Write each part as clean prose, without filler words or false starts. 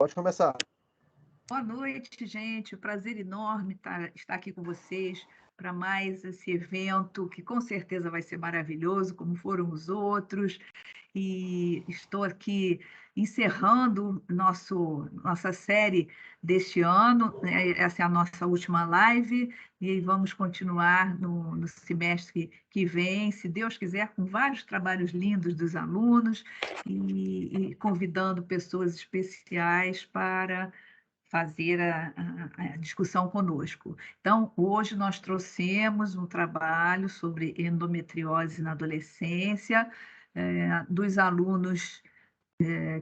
Pode começar. Boa noite, gente. Prazer enorme estar aqui com vocês para mais esse evento, que com certeza vai ser maravilhoso, como foram os outros. E estou aqui encerrando nossa série deste ano, né? Essa é a nossa última live, e vamos continuar no semestre que vem, se Deus quiser, com vários trabalhos lindos dos alunos e convidando pessoas especiais para fazer a discussão conosco. Então, hoje nós trouxemos um trabalho sobre endometriose na adolescência, dos alunos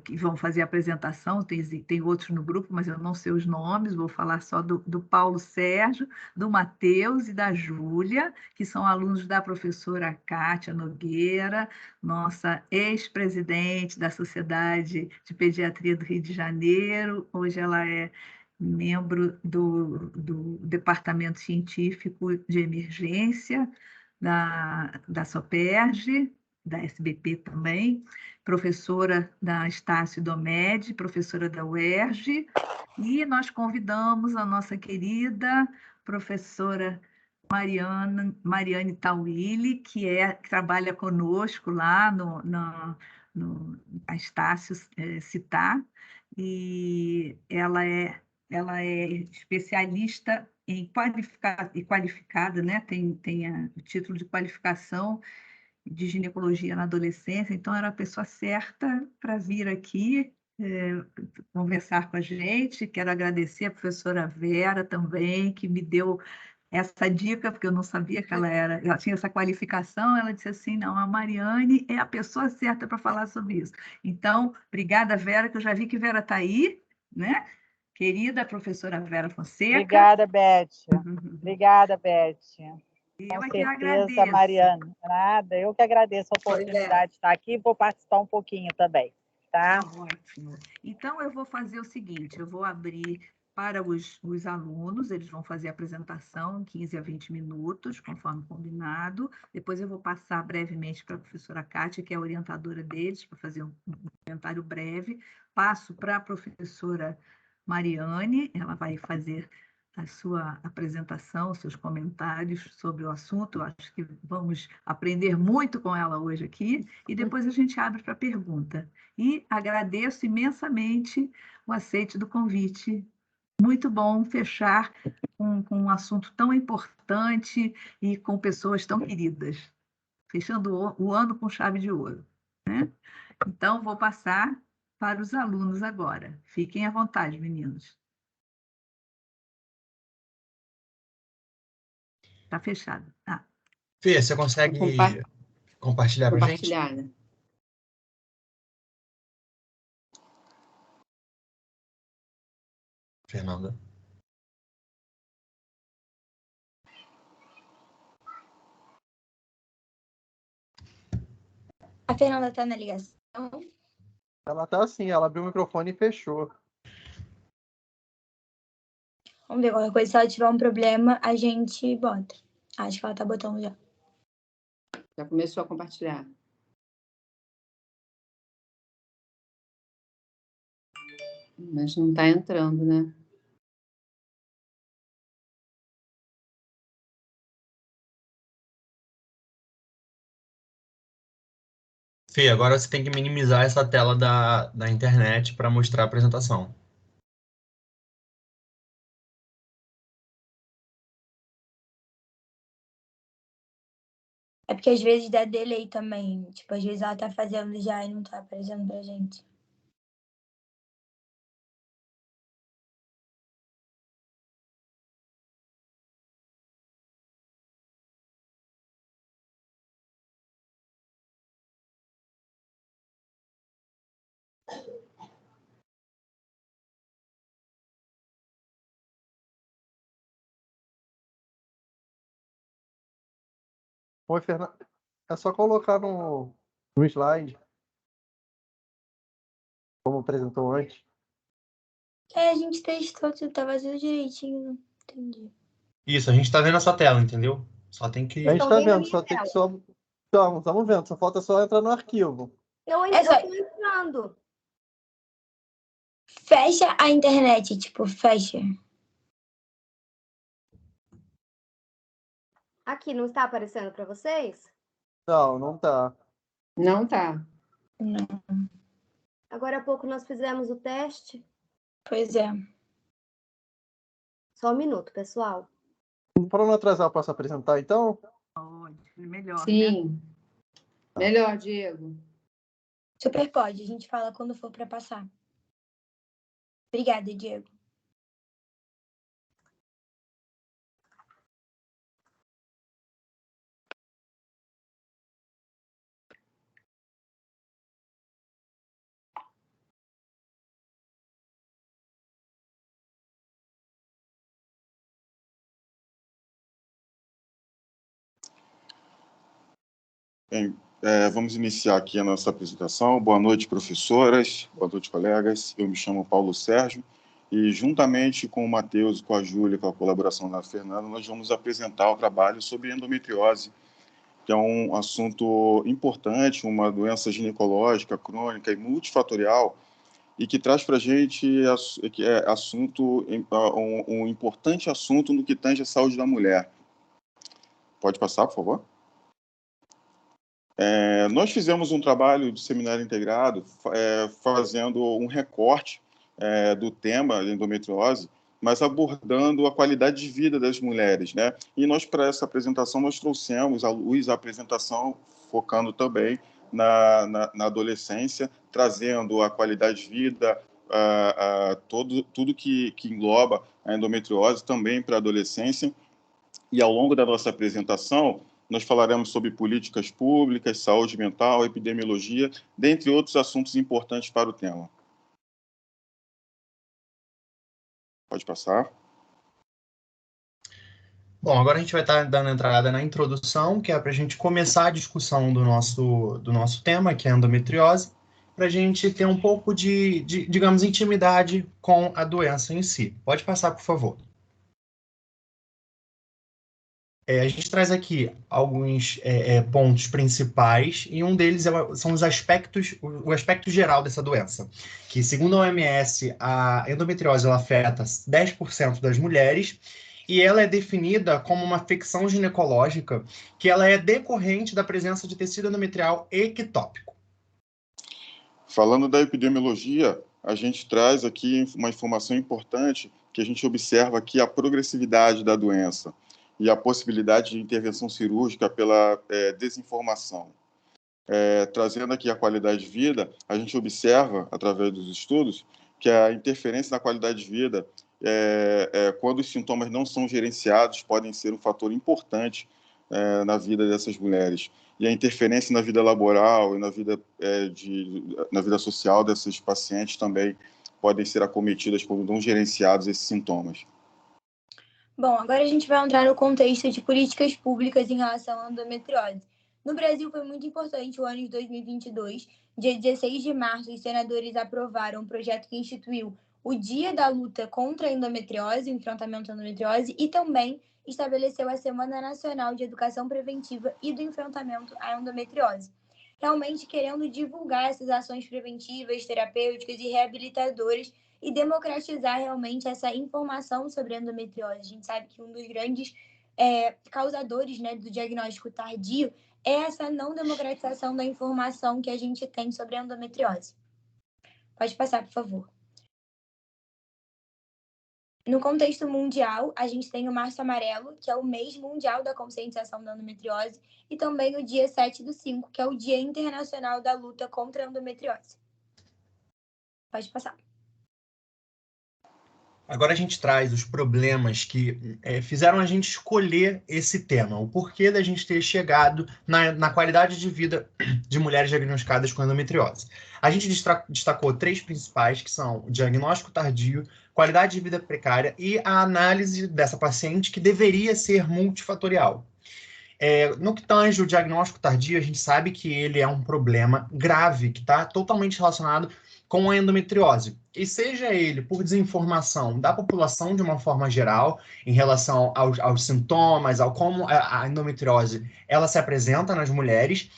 que vão fazer a apresentação, tem outros no grupo, mas eu não sei os nomes, vou falar só do Paulo Sérgio, do Matheus e da Júlia, que são alunos da professora Kátia Nogueira, nossa ex-presidente da Sociedade de Pediatria do Rio de Janeiro. Hoje ela é membro do Departamento Científico de Emergência da SOPERJ, da SBP também, professora da Estácio Domed, professora da UERJ, e nós convidamos a nossa querida professora Mariane Tawili, que trabalha conosco lá no Estácio Citar, e ela é especialista em qualificada, né? Tem o título de qualificação de ginecologia na adolescência, então era a pessoa certa para vir aqui conversar com a gente. Quero agradecer a professora Vera também, que me deu essa dica, porque eu não sabia que ela tinha essa qualificação. Ela disse assim: não, a Mariane é a pessoa certa para falar sobre isso. Então, obrigada, Vera, que eu já vi que Vera está aí, né? Querida professora Vera Fonseca. Obrigada, Beth. Obrigada, Beth. Eu Com é que certeza, agradeço. Mariana. Nada, eu que agradeço a oportunidade de estar aqui e vou participar um pouquinho também, tá? Ótimo. Então, eu vou fazer o seguinte, eu vou abrir para os alunos, eles vão fazer a apresentação em 15 a 20 minutos, conforme combinado. Depois eu vou passar brevemente para a professora Kátia, que é a orientadora deles, para fazer um comentário breve. Passo para a professora Mariane, ela vai fazer a sua apresentação, seus comentários sobre o assunto. Eu acho que vamos aprender muito com ela hoje aqui, e depois a gente abre para pergunta. E agradeço imensamente o aceite do convite. Muito bom fechar com um assunto tão importante e com pessoas tão queridas. Fechando o ano com chave de ouro, né? Então, vou passar para os alunos agora. Fiquem à vontade, meninos. Está fechado. Fê, você consegue compartilhar para a gente? Compartilhada. Fernanda. A Fernanda está na ligação? Ela tá assim, ela abriu o microfone e fechou. Vamos ver, qualquer coisa, se ela tiver um problema, a gente bota. Acho que ela tá botando já. Já começou a compartilhar. Mas não está entrando, né? Fê, agora você tem que minimizar essa tela da internet para mostrar a apresentação. É porque às vezes dá delay também. Tipo, às vezes ela tá fazendo já e não tá aparecendo pra gente. Oi, Fernanda. É só colocar no slide, como apresentou antes. É, a gente testou, tá fazendo direitinho. Não entendi. Isso, a gente está vendo a sua tela, entendeu? Só tem que... A gente tá vendo, só tem que só... Estamos vendo, só falta só entrar no arquivo. Eu É só... tô entrando. Fecha a internet, tipo, fecha. Aqui, não está aparecendo para vocês? Não, não tá. Não tá. Não. Agora há pouco nós fizemos o teste. Pois é. Só um minuto, pessoal. Para não atrasar, posso apresentar, então? Pode, melhor, né? Sim. Melhor, Diego. Super pode, a gente fala quando for para passar. Obrigada, Diego. Bem, vamos iniciar aqui a nossa apresentação. Boa noite, professoras. Boa noite, colegas. Eu me chamo Paulo Sérgio e, juntamente com o Matheus, com a Júlia, com a colaboração da Fernanda, nós vamos apresentar o trabalho sobre endometriose, que é um assunto importante, uma doença ginecológica, crônica e multifatorial, e que traz para a gente um importante assunto no que tange a saúde da mulher. Pode passar, por favor? Nós fizemos um trabalho de seminário integrado fazendo um recorte do tema da endometriose, mas abordando a qualidade de vida das mulheres, né? E nós, para essa apresentação, nós trouxemos à luz a apresentação focando também na adolescência, trazendo a qualidade de vida, tudo que engloba a endometriose também para a adolescência. E ao longo da nossa apresentação, nós falaremos sobre políticas públicas, saúde mental, epidemiologia, dentre outros assuntos importantes para o tema. Pode passar. Bom, agora a gente vai estar dando entrada na introdução, que é para a gente começar a discussão do nosso tema, que é a endometriose, para a gente ter um pouco de, digamos, intimidade com a doença em si. Pode passar, por favor. A gente traz aqui alguns pontos principais, e um deles são o aspecto geral dessa doença, que, segundo a OMS, a endometriose ela afeta 10% das mulheres, e ela é definida como uma afecção ginecológica que ela é decorrente da presença de tecido endometrial ectópico. Falando da epidemiologia, a gente traz aqui uma informação importante, que a gente observa aqui a progressividade da doença e a possibilidade de intervenção cirúrgica pela desinformação. Trazendo aqui a qualidade de vida, a gente observa, através dos estudos, que a interferência na qualidade de vida, quando os sintomas não são gerenciados, podem ser um fator importante na vida dessas mulheres. E a interferência na vida laboral e na vida social desses pacientes também podem ser acometidas quando não gerenciados esses sintomas. Bom, agora a gente vai entrar no contexto de políticas públicas em relação à endometriose. No Brasil foi muito importante o ano de 2022. Dia 16 de março, os senadores aprovaram um projeto que instituiu o Dia da Luta contra a Endometriose, o enfrentamento à endometriose, e também estabeleceu a Semana Nacional de Educação Preventiva e do Enfrentamento à Endometriose, realmente querendo divulgar essas ações preventivas, terapêuticas e reabilitadoras e democratizar realmente essa informação sobre a endometriose. A gente sabe que um dos grandes causadores, né, do diagnóstico tardio é essa não democratização da informação que a gente tem sobre a endometriose. Pode passar, por favor. No contexto mundial, a gente tem o Março Amarelo, que é o mês mundial da conscientização da endometriose, e também o dia 7/5, que é o Dia Internacional da Luta contra a Endometriose. Pode passar. Agora a gente traz os problemas que fizeram a gente escolher esse tema, o porquê da gente ter chegado na qualidade de vida de mulheres diagnosticadas com endometriose. A gente destacou 3 principais, que são o diagnóstico tardio, qualidade de vida precária e a análise dessa paciente, que deveria ser multifatorial. No que tange o diagnóstico tardio, a gente sabe que ele é um problema grave, que está totalmente relacionado com a endometriose, e seja ele por desinformação da população de uma forma geral, em relação aos sintomas, ao como a endometriose ela se apresenta nas mulheres,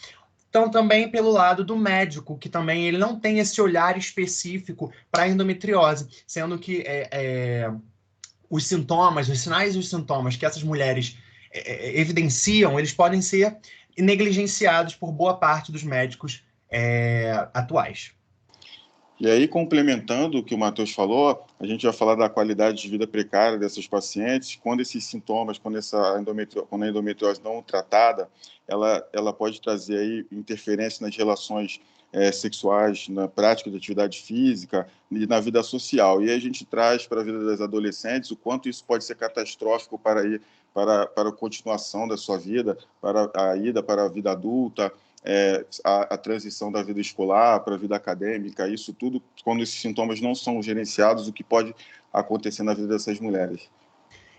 Então, também pelo lado do médico, que também ele não tem esse olhar específico para a endometriose, sendo que os sintomas, os sinais e os sintomas que essas mulheres evidenciam, eles podem ser negligenciados por boa parte dos médicos atuais. E aí, complementando o que o Matheus falou, a gente vai falar da qualidade de vida precária dessas pacientes. Quando esses sintomas, quando a endometriose não tratada, ela pode trazer aí interferência nas relações sexuais, na prática de atividade física e na vida social. E aí a gente traz para a vida das adolescentes o quanto isso pode ser catastrófico para a continuação da sua vida, para a ida para a vida adulta, a transição da vida escolar para a vida acadêmica, isso tudo, quando esses sintomas não são gerenciados, o que pode acontecer na vida dessas mulheres.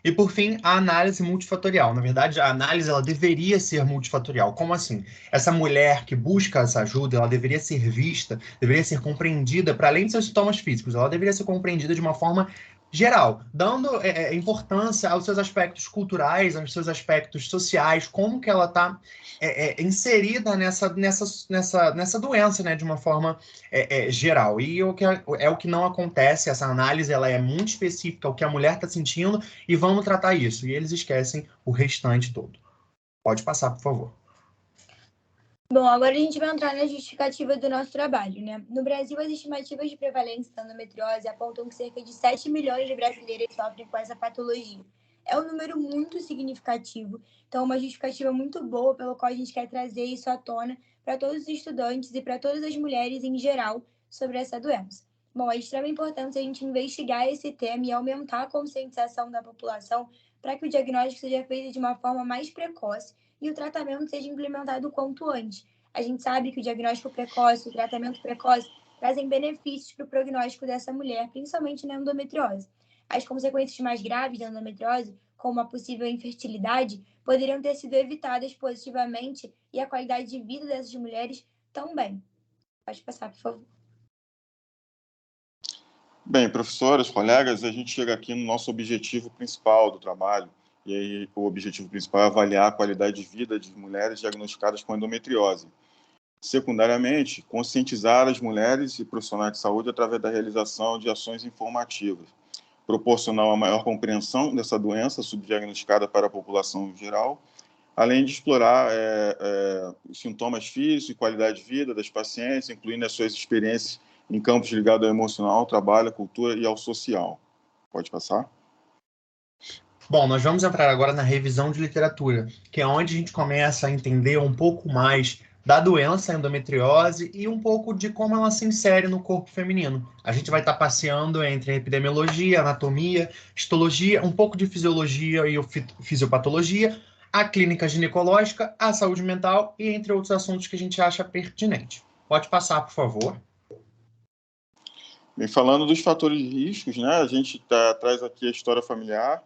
E, por fim, a análise multifatorial. Na verdade, a análise ela deveria ser multifatorial. Como assim? Essa mulher que busca essa ajuda, ela deveria ser vista, deveria ser compreendida, para além de seus sintomas físicos, ela deveria ser compreendida de uma forma geral, dando importância aos seus aspectos culturais, aos seus aspectos sociais, como que ela está inserida nessa doença, né, de uma forma geral. E o que não acontece, essa análise ela é muito específica, o que a mulher está sentindo, e vamos tratar isso. E eles esquecem o restante todo. Pode passar, por favor. Bom, agora a gente vai entrar na justificativa do nosso trabalho, né? No Brasil, as estimativas de prevalência da endometriose apontam que cerca de 7 milhões de brasileiras sofrem com essa patologia. É um número muito significativo, então uma justificativa muito boa pelo qual a gente quer trazer isso à tona para todos os estudantes e para todas as mulheres em geral sobre essa doença. Bom, é de extrema importância a gente investigar esse tema e aumentar a conscientização da população para que o diagnóstico seja feito de uma forma mais precoce e o tratamento seja implementado o quanto antes. A gente sabe que o diagnóstico precoce, o tratamento precoce, trazem benefícios para o prognóstico dessa mulher, principalmente na endometriose. As consequências mais graves da endometriose, como a possível infertilidade, poderiam ter sido evitadas positivamente e a qualidade de vida dessas mulheres também. Pode passar, por favor. Bem, professoras, colegas, a gente chega aqui no nosso objetivo principal do trabalho. E aí, o objetivo principal é avaliar a qualidade de vida de mulheres diagnosticadas com endometriose. Secundariamente, conscientizar as mulheres e profissionais de saúde através da realização de ações informativas, proporcionar uma maior compreensão dessa doença subdiagnosticada para a população em geral, além de explorar os sintomas físicos e qualidade de vida das pacientes, incluindo as suas experiências em campos ligados ao emocional, ao trabalho, à cultura e ao social. Pode passar? Bom, nós vamos entrar agora na revisão de literatura, que é onde a gente começa a entender um pouco mais da doença endometriose e um pouco de como ela se insere no corpo feminino. A gente vai estar passeando entre epidemiologia, anatomia, histologia, um pouco de fisiologia e fisiopatologia, a clínica ginecológica, a saúde mental e entre outros assuntos que a gente acha pertinente. Pode passar, por favor. Bem, falando dos fatores de riscos, né, a gente traz aqui a história familiar,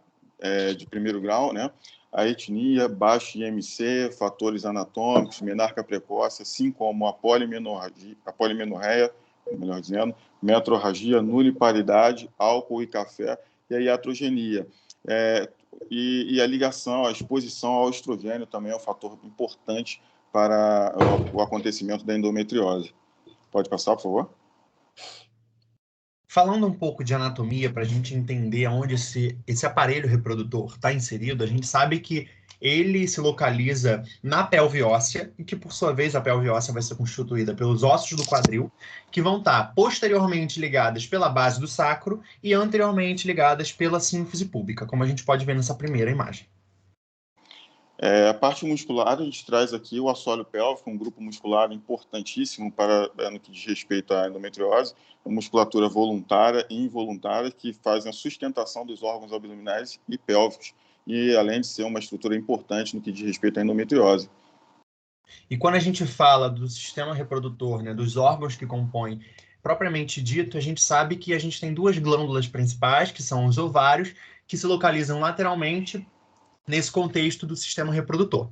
de primeiro grau, né? A etnia, baixo IMC, fatores anatômicos, menarca precoce, assim como a polimenorreia, melhor dizendo, metrorragia, nulliparidade, álcool e café, e a iatrogenia. E a ligação, a exposição ao estrogênio também é um fator importante para o acontecimento da endometriose. Pode passar, por favor? Falando um pouco de anatomia, para a gente entender onde esse aparelho reprodutor está inserido, a gente sabe que ele se localiza na pelve óssea, e que, por sua vez, a pelve óssea vai ser constituída pelos ossos do quadril, que vão estar posteriormente ligadas pela base do sacro e anteriormente ligadas pela sínfise púbica, como a gente pode ver nessa primeira imagem. A parte muscular, a gente traz aqui o assoalho pélvico, um grupo muscular importantíssimo no que diz respeito à endometriose, uma musculatura voluntária e involuntária que fazem a sustentação dos órgãos abdominais e pélvicos, e além de ser uma estrutura importante no que diz respeito à endometriose. E quando a gente fala do sistema reprodutor, né, dos órgãos que compõem, propriamente dito, a gente sabe que a gente tem duas glândulas principais, que são os ovários, que se localizam lateralmente nesse contexto do sistema reprodutor.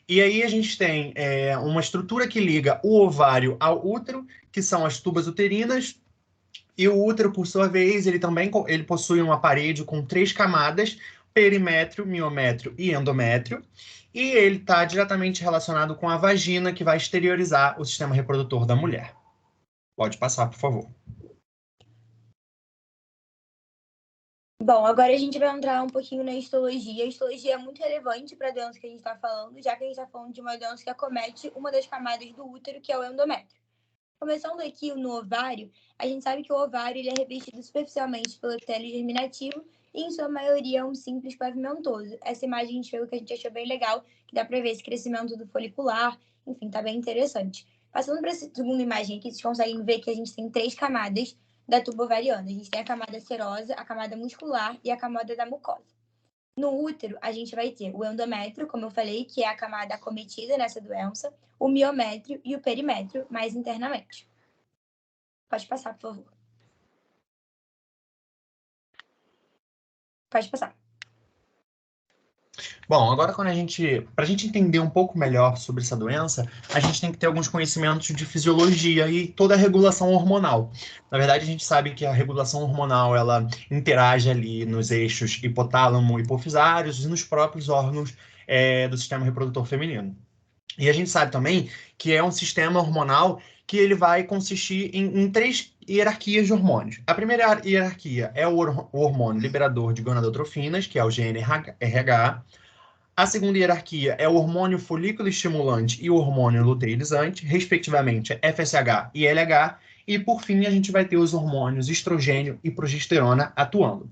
E aí a gente tem uma estrutura que liga o ovário ao útero, que são as tubas uterinas, e o útero, por sua vez, ele possui uma parede com 3 camadas, perimétrio, miométrio e endométrio, e ele está diretamente relacionado com a vagina, que vai exteriorizar o sistema reprodutor da mulher. Pode passar, por favor. Bom, agora a gente vai entrar um pouquinho na histologia. A histologia é muito relevante para a doença que a gente está falando, já que a gente está falando de uma doença que acomete uma das camadas do útero, que é o endométrio. Começando aqui no ovário, a gente sabe que o ovário ele é revestido superficialmente pelo epitélio germinativo e, em sua maioria, é um simples pavimentoso. Essa imagem a gente viu que a gente achou bem legal, que dá para ver esse crescimento do folicular, enfim, tá bem interessante. Passando para a segunda imagem aqui, vocês conseguem ver que a gente tem 3 camadas da tuba ovariana. A gente tem a camada serosa, a camada muscular e a camada da mucosa. No útero, a gente vai ter o endométrio, como eu falei, que é a camada acometida nessa doença, o miométrio e o perimétrio, mais internamente. Pode passar, por favor. Pode passar. Bom, agora para a gente entender um pouco melhor sobre essa doença, a gente tem que ter alguns conhecimentos de fisiologia e toda a regulação hormonal. Na verdade, a gente sabe que a regulação hormonal, ela interage ali nos eixos hipotálamo e hipofisários e nos próprios órgãos do sistema reprodutor feminino. E a gente sabe também que é um sistema hormonal que ele vai consistir em 3 hierarquias de hormônios. A primeira hierarquia é o hormônio liberador de gonadotrofinas, que é o GnRH. A segunda hierarquia é o hormônio folículo estimulante e o hormônio luteinizante, respectivamente FSH e LH. E, por fim, a gente vai ter os hormônios estrogênio e progesterona atuando.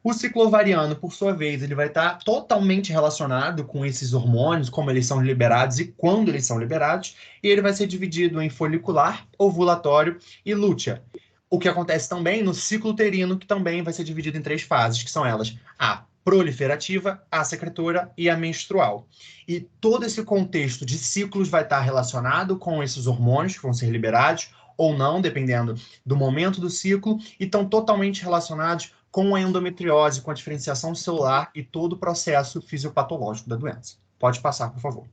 O ciclo ovariano, por sua vez, ele vai estar totalmente relacionado com esses hormônios, como eles são liberados e quando eles são liberados, e ele vai ser dividido em folicular, ovulatório e lútea. O que acontece também no ciclo uterino, que também vai ser dividido em 3 fases, que são elas: a proliferativa, a secretora e a menstrual. E todo esse contexto de ciclos vai estar relacionado com esses hormônios que vão ser liberados ou não, dependendo do momento do ciclo, e estão totalmente relacionados com a endometriose, com a diferenciação celular e todo o processo fisiopatológico da doença. Pode passar, por favor.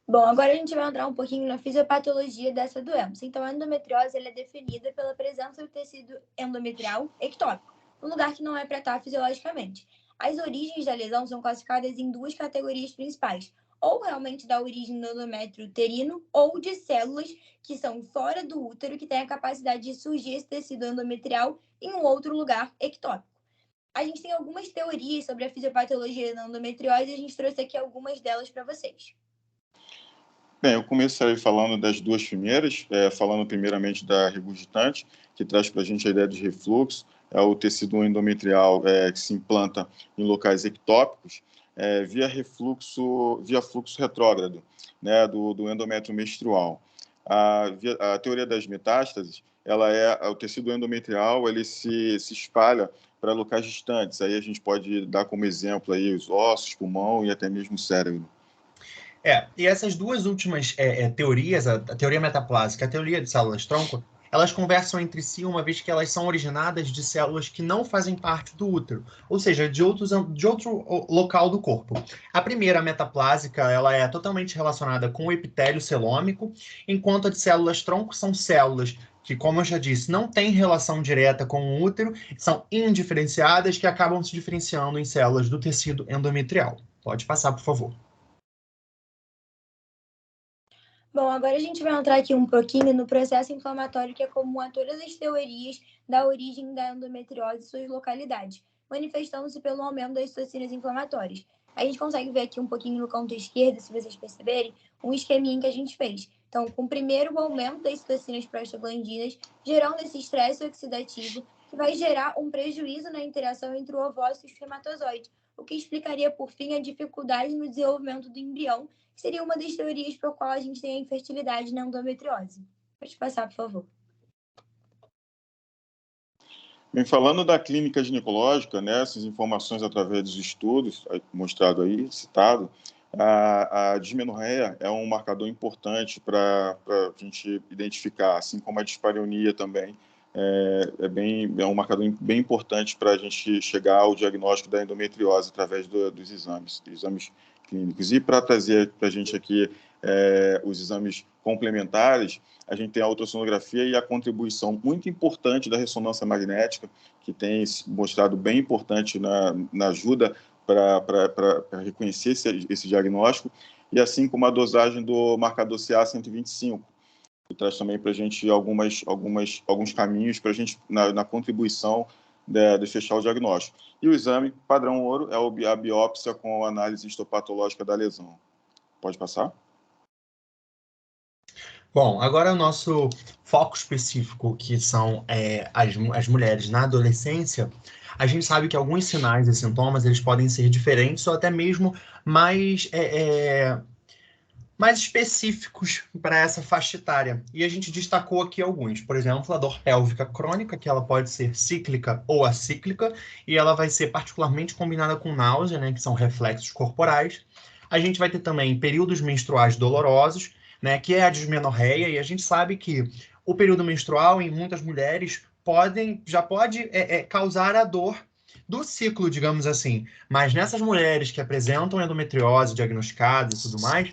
Bom, agora a gente vai entrar um pouquinho na fisiopatologia dessa doença. Então, a endometriose ela é definida pela presença do tecido endometrial ectópico, um lugar que não é para estar fisiologicamente. As origens da lesão são classificadas em 2 categorias principais, ou realmente da origem do endométrio uterino, ou de células que são fora do útero, que têm a capacidade de surgir esse tecido endometrial em um outro lugar ectópico. A gente tem algumas teorias sobre a fisiopatologia da endometriose e a gente trouxe aqui algumas delas para vocês. Bem, eu comecei falando das 2 primeiras, falando primeiramente da regurgitante, que traz para a gente a ideia de refluxo, é o tecido endometrial que se implanta em locais ectópicos, via fluxo retrógrado, né, do endométrio menstrual. A teoria das metástases, o tecido endometrial, ele se espalha para locais distantes. Aí a gente pode dar como exemplo aí os ossos, pulmão e até mesmo o cérebro. E essas 2 últimas teorias, a teoria metaplásica e a teoria de células-tronco, elas conversam entre si, uma vez que elas são originadas de células que não fazem parte do útero, ou seja, de outro local do corpo. A primeira, a metaplásica, ela é totalmente relacionada com o epitélio celômico, enquanto a de células-tronco são células que, como eu já disse, não têm relação direta com o útero, são indiferenciadas, que acabam se diferenciando em células do tecido endometrial. Pode passar, por favor. Bom, agora a gente vai entrar aqui um pouquinho no processo inflamatório que é comum a todas as teorias da origem da endometriose e suas localidades, manifestando-se pelo aumento das citocinas inflamatórias. A gente consegue ver aqui um pouquinho no canto esquerdo, se vocês perceberem, um esqueminha que a gente fez. Então, com o primeiro aumento das citocinas prostaglandinas, gerando esse estresse oxidativo, que vai gerar um prejuízo na interação entre o ovócito e o espermatozoide, o que explicaria, por fim, a dificuldade no desenvolvimento do embrião, que seria uma das teorias por qual a gente tem a infertilidade na endometriose. Pode passar, por favor. Bem, falando da clínica ginecológica, né, essas informações através dos estudos, mostrado aí, citado, a dismenorreia é um marcador importante para a gente identificar, assim como a dispareunia também. É um marcador bem importante para a gente chegar ao diagnóstico da endometriose através dos exames clínicos. E para trazer para a gente aqui os exames complementares, a gente tem a ultrassonografia e a contribuição muito importante da ressonância magnética, que tem se mostrado bem importante na ajuda para reconhecer esse diagnóstico, e assim como a dosagem do marcador CA-125, que traz também para a gente alguns caminhos para a gente na contribuição de fechar o diagnóstico. E o exame padrão ouro é a biópsia com análise histopatológica da lesão. Pode passar? Bom, agora o nosso foco específico, que são as mulheres na adolescência, a gente sabe que alguns sinais e sintomas eles podem ser diferentes ou até mesmo mais específicos para essa faixa etária. E a gente destacou aqui alguns. Por exemplo, a dor pélvica crônica, que ela pode ser cíclica ou acíclica, e ela vai ser particularmente combinada com náusea, né, que são reflexos corporais. A gente vai ter também períodos menstruais dolorosos, né, que é a dismenorreia, e a gente sabe que o período menstrual, em muitas mulheres, já pode causar a dor do ciclo, digamos assim. Mas nessas mulheres que apresentam endometriose diagnosticada e tudo mais,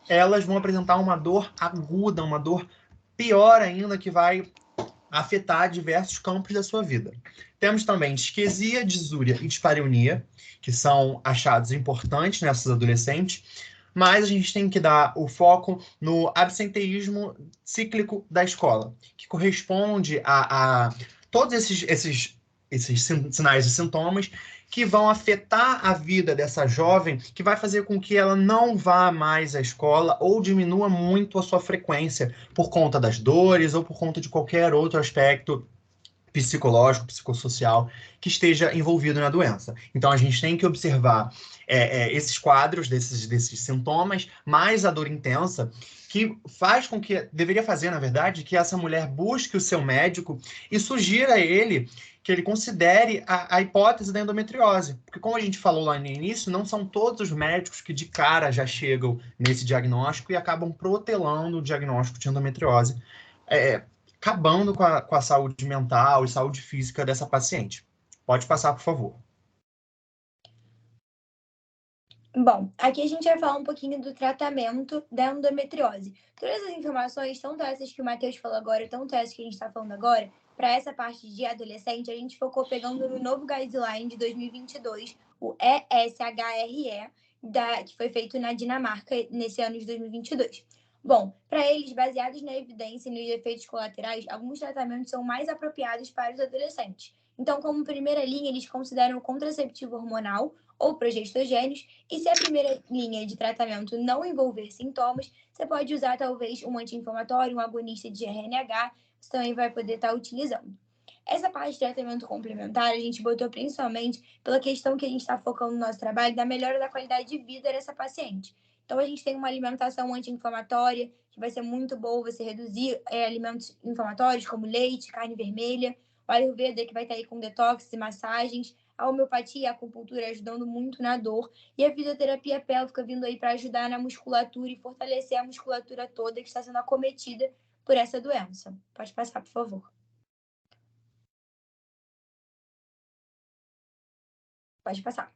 elas vão apresentar uma dor aguda, uma dor pior ainda, que vai afetar diversos campos da sua vida. Temos também disquesia, disúria e dispareunia, que são achados importantes nessas adolescentes, mas a gente tem que dar o foco no absenteísmo cíclico da escola, que corresponde a todos esses sinais e sintomas que vão afetar a vida dessa jovem, que vai fazer com que ela não vá mais à escola ou diminua muito a sua frequência por conta das dores ou por conta de qualquer outro aspecto psicológico, psicossocial que esteja envolvido na doença. Então, a gente tem que observar esses quadros desses sintomas, mais a dor intensa, que faz com que, deveria fazer, na verdade, que essa mulher busque o seu médico e sugira a ele que ele considere a hipótese da endometriose. Porque, como a gente falou lá no início, não são todos os médicos que de cara já chegam nesse diagnóstico e acabam protelando o diagnóstico de endometriose, acabando com a saúde mental e saúde física dessa paciente. Pode passar, por favor. Bom, aqui a gente vai falar um pouquinho do tratamento da endometriose. Todas as informações, tanto essas que o Matheus falou agora, tanto essas que a gente está falando agora, para essa parte de adolescente, a gente focou pegando no novo guideline de 2022, o ESHRE, que foi feito na Dinamarca nesse ano de 2022. Bom, para eles, baseados na evidência e nos efeitos colaterais, alguns tratamentos são mais apropriados para os adolescentes. Então, como primeira linha, eles consideram o contraceptivo hormonal ou progestogênios, e se a primeira linha de tratamento não envolver sintomas, você pode usar talvez um anti-inflamatório, um agonista de GnRH, você também vai poder estar utilizando. Essa parte de tratamento complementar, a gente botou principalmente pela questão que a gente está focando no nosso trabalho da melhora da qualidade de vida dessa paciente. Então, a gente tem uma alimentação anti-inflamatória, que vai ser muito boa, você reduzir alimentos inflamatórios, como leite, carne vermelha, o Ayurveda, que vai estar aí com detox e massagens, a homeopatia e a acupuntura ajudando muito na dor, e a fisioterapia pélvica vindo aí para ajudar na musculatura e fortalecer a musculatura toda que está sendo acometida por essa doença. Pode passar, por favor. Pode passar.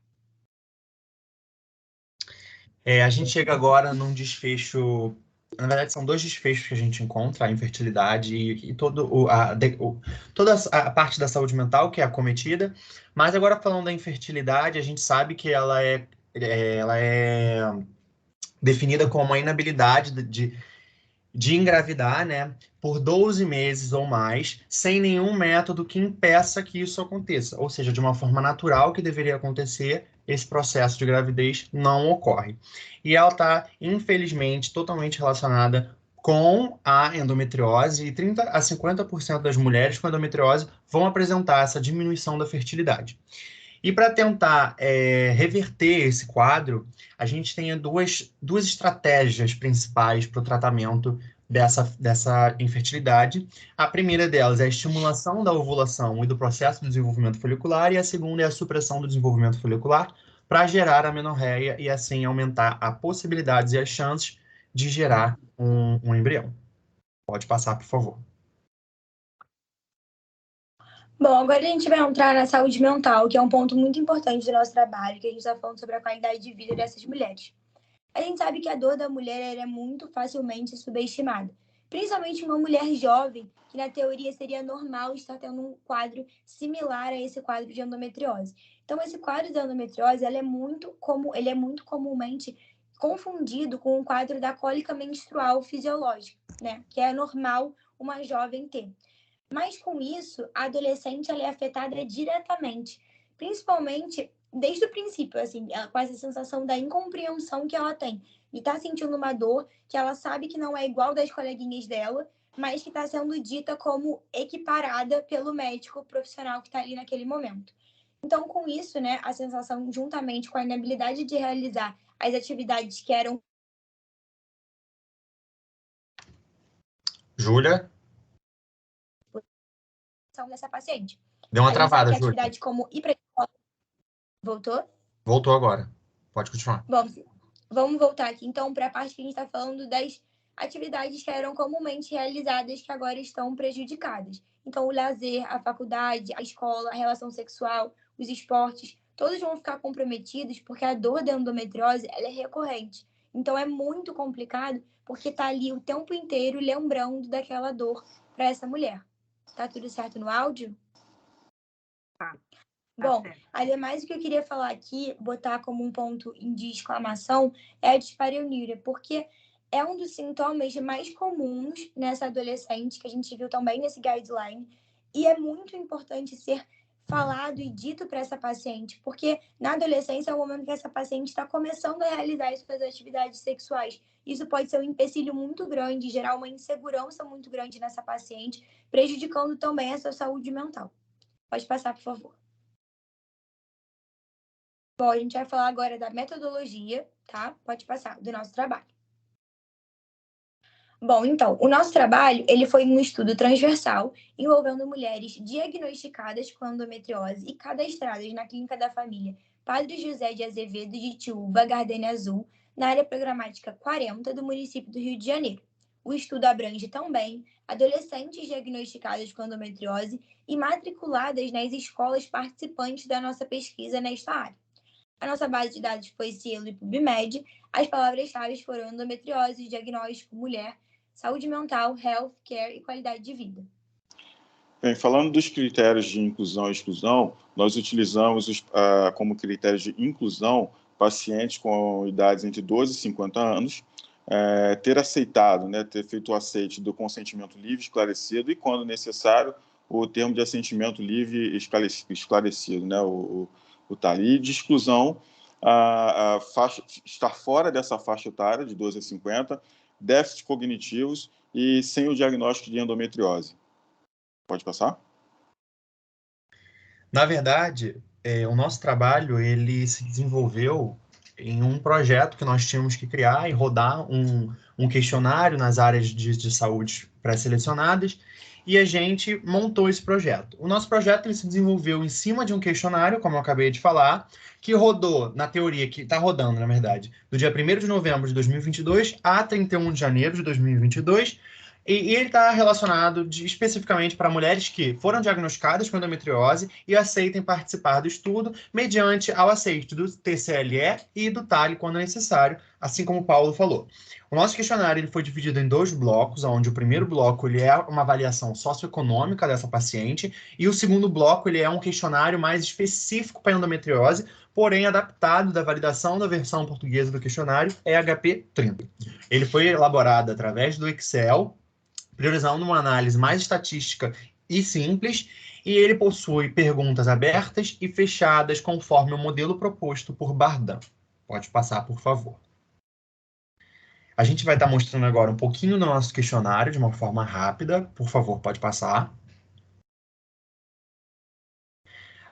A gente chega agora num desfecho. Na verdade, são dois desfechos que a gente encontra, a infertilidade e toda a parte da saúde mental que é acometida. Mas agora, falando da infertilidade, a gente sabe que ela é definida como a inabilidade de engravidar, né, por 12 meses ou mais, sem nenhum método que impeça que isso aconteça. Ou seja, de uma forma natural que deveria acontecer, esse processo de gravidez não ocorre. E ela está, infelizmente, totalmente relacionada com a endometriose, e 30% a 50% das mulheres com endometriose vão apresentar essa diminuição da fertilidade. E para tentar reverter esse quadro, a gente tem duas estratégias principais para o tratamento dessa infertilidade. A primeira delas é a estimulação da ovulação e do processo de desenvolvimento folicular, e a segunda é a supressão do desenvolvimento folicular para gerar a amenorreia e assim aumentar as possibilidades e as chances de gerar um embrião. Pode passar, por favor. Bom, agora a gente vai entrar na saúde mental, que é um ponto muito importante do nosso trabalho, que a gente está falando sobre a qualidade de vida dessas mulheres. A gente sabe que a dor da mulher ela é muito facilmente subestimada, principalmente uma mulher jovem, que na teoria seria normal estar tendo um quadro similar a esse quadro de endometriose. Então, esse quadro de endometriose ele é muito comumente confundido com o quadro da cólica menstrual fisiológica, né? Que é normal uma jovem ter. Mas com isso, a adolescente ela é afetada diretamente, principalmente desde o princípio, assim, com essa sensação da incompreensão que ela tem. E está sentindo uma dor que ela sabe que não é igual das coleguinhas dela, mas que está sendo dita como equiparada pelo médico profissional que está ali naquele momento. Então, com isso, né, a sensação, juntamente com a inabilidade de realizar as atividades que eram... Júlia? ...dessa paciente. Deu uma travada, Júlia. Júlia. Como ir para a escola... Voltou? Voltou agora. Pode continuar. Bom, vamos voltar aqui, então, para a parte que a gente está falando das atividades que eram comumente realizadas que agora estão prejudicadas. Então, o lazer, a faculdade, a escola, a relação sexual, os esportes, todos vão ficar comprometidos porque a dor da endometriose ela é recorrente. Então, é muito complicado porque está ali o tempo inteiro lembrando daquela dor para essa mulher. Tá tudo certo no áudio? Tá. Bom, ademais, o que eu queria falar aqui, botar como um ponto de exclamação, é a dispareunia, porque é um dos sintomas mais comuns nessa adolescente, que a gente viu também nesse guideline, e é muito importante ser falado e dito para essa paciente, porque na adolescência é o momento que essa paciente está começando a realizar suas atividades sexuais. Isso pode ser um empecilho muito grande, gerar uma insegurança muito grande nessa paciente, prejudicando também a sua saúde mental. Pode passar, por favor. Bom, a gente vai falar agora da metodologia, tá? Pode passar, do nosso trabalho. Bom, então, o nosso trabalho, ele foi um estudo transversal envolvendo mulheres diagnosticadas com endometriose e cadastradas na Clínica da Família Padre José de Azevedo de Itiúba, Gardênia Azul, na área programática 40 do município do Rio de Janeiro. O estudo abrange também adolescentes diagnosticadas com endometriose e matriculadas nas escolas participantes da nossa pesquisa nesta área. A nossa base de dados foi Cielo e PubMed. As palavras-chave foram endometriose, diagnóstico, mulher, saúde mental, health care e qualidade de vida. Bem, falando dos critérios de inclusão e exclusão, nós utilizamos como critérios de inclusão pacientes com idades entre 12 e 50 anos, ter aceitado, né, ter feito o aceite do consentimento livre esclarecido e, quando necessário, o termo de assentimento livre esclarecido, né, o TALI, de exclusão, estar fora dessa faixa etária de 12 a 50, déficits cognitivos e sem o diagnóstico de endometriose. Pode passar? Na verdade, o nosso trabalho ele se desenvolveu em um projeto que nós tínhamos que criar e rodar um questionário nas áreas de saúde pré-selecionadas, e a gente montou esse projeto. O nosso projeto ele se desenvolveu em cima de um questionário, como eu acabei de falar, que rodou, na teoria, que está rodando, na verdade, do dia 1º de novembro de 2022 a 31 de janeiro de 2022, e ele está relacionado especificamente para mulheres que foram diagnosticadas com endometriose e aceitem participar do estudo mediante ao aceite do TCLE e do TALI quando necessário, assim como o Paulo falou. O nosso questionário ele foi dividido em 2 blocos, onde o primeiro bloco ele é uma avaliação socioeconômica dessa paciente e o segundo bloco ele é um questionário mais específico para endometriose, porém adaptado da validação da versão portuguesa do questionário EHP30. Ele foi elaborado através do Excel, priorizando uma análise mais estatística e simples, e ele possui perguntas abertas e fechadas conforme o modelo proposto por Bardan. Pode passar, por favor. A gente vai estar mostrando agora um pouquinho do nosso questionário de uma forma rápida. Por favor, pode passar.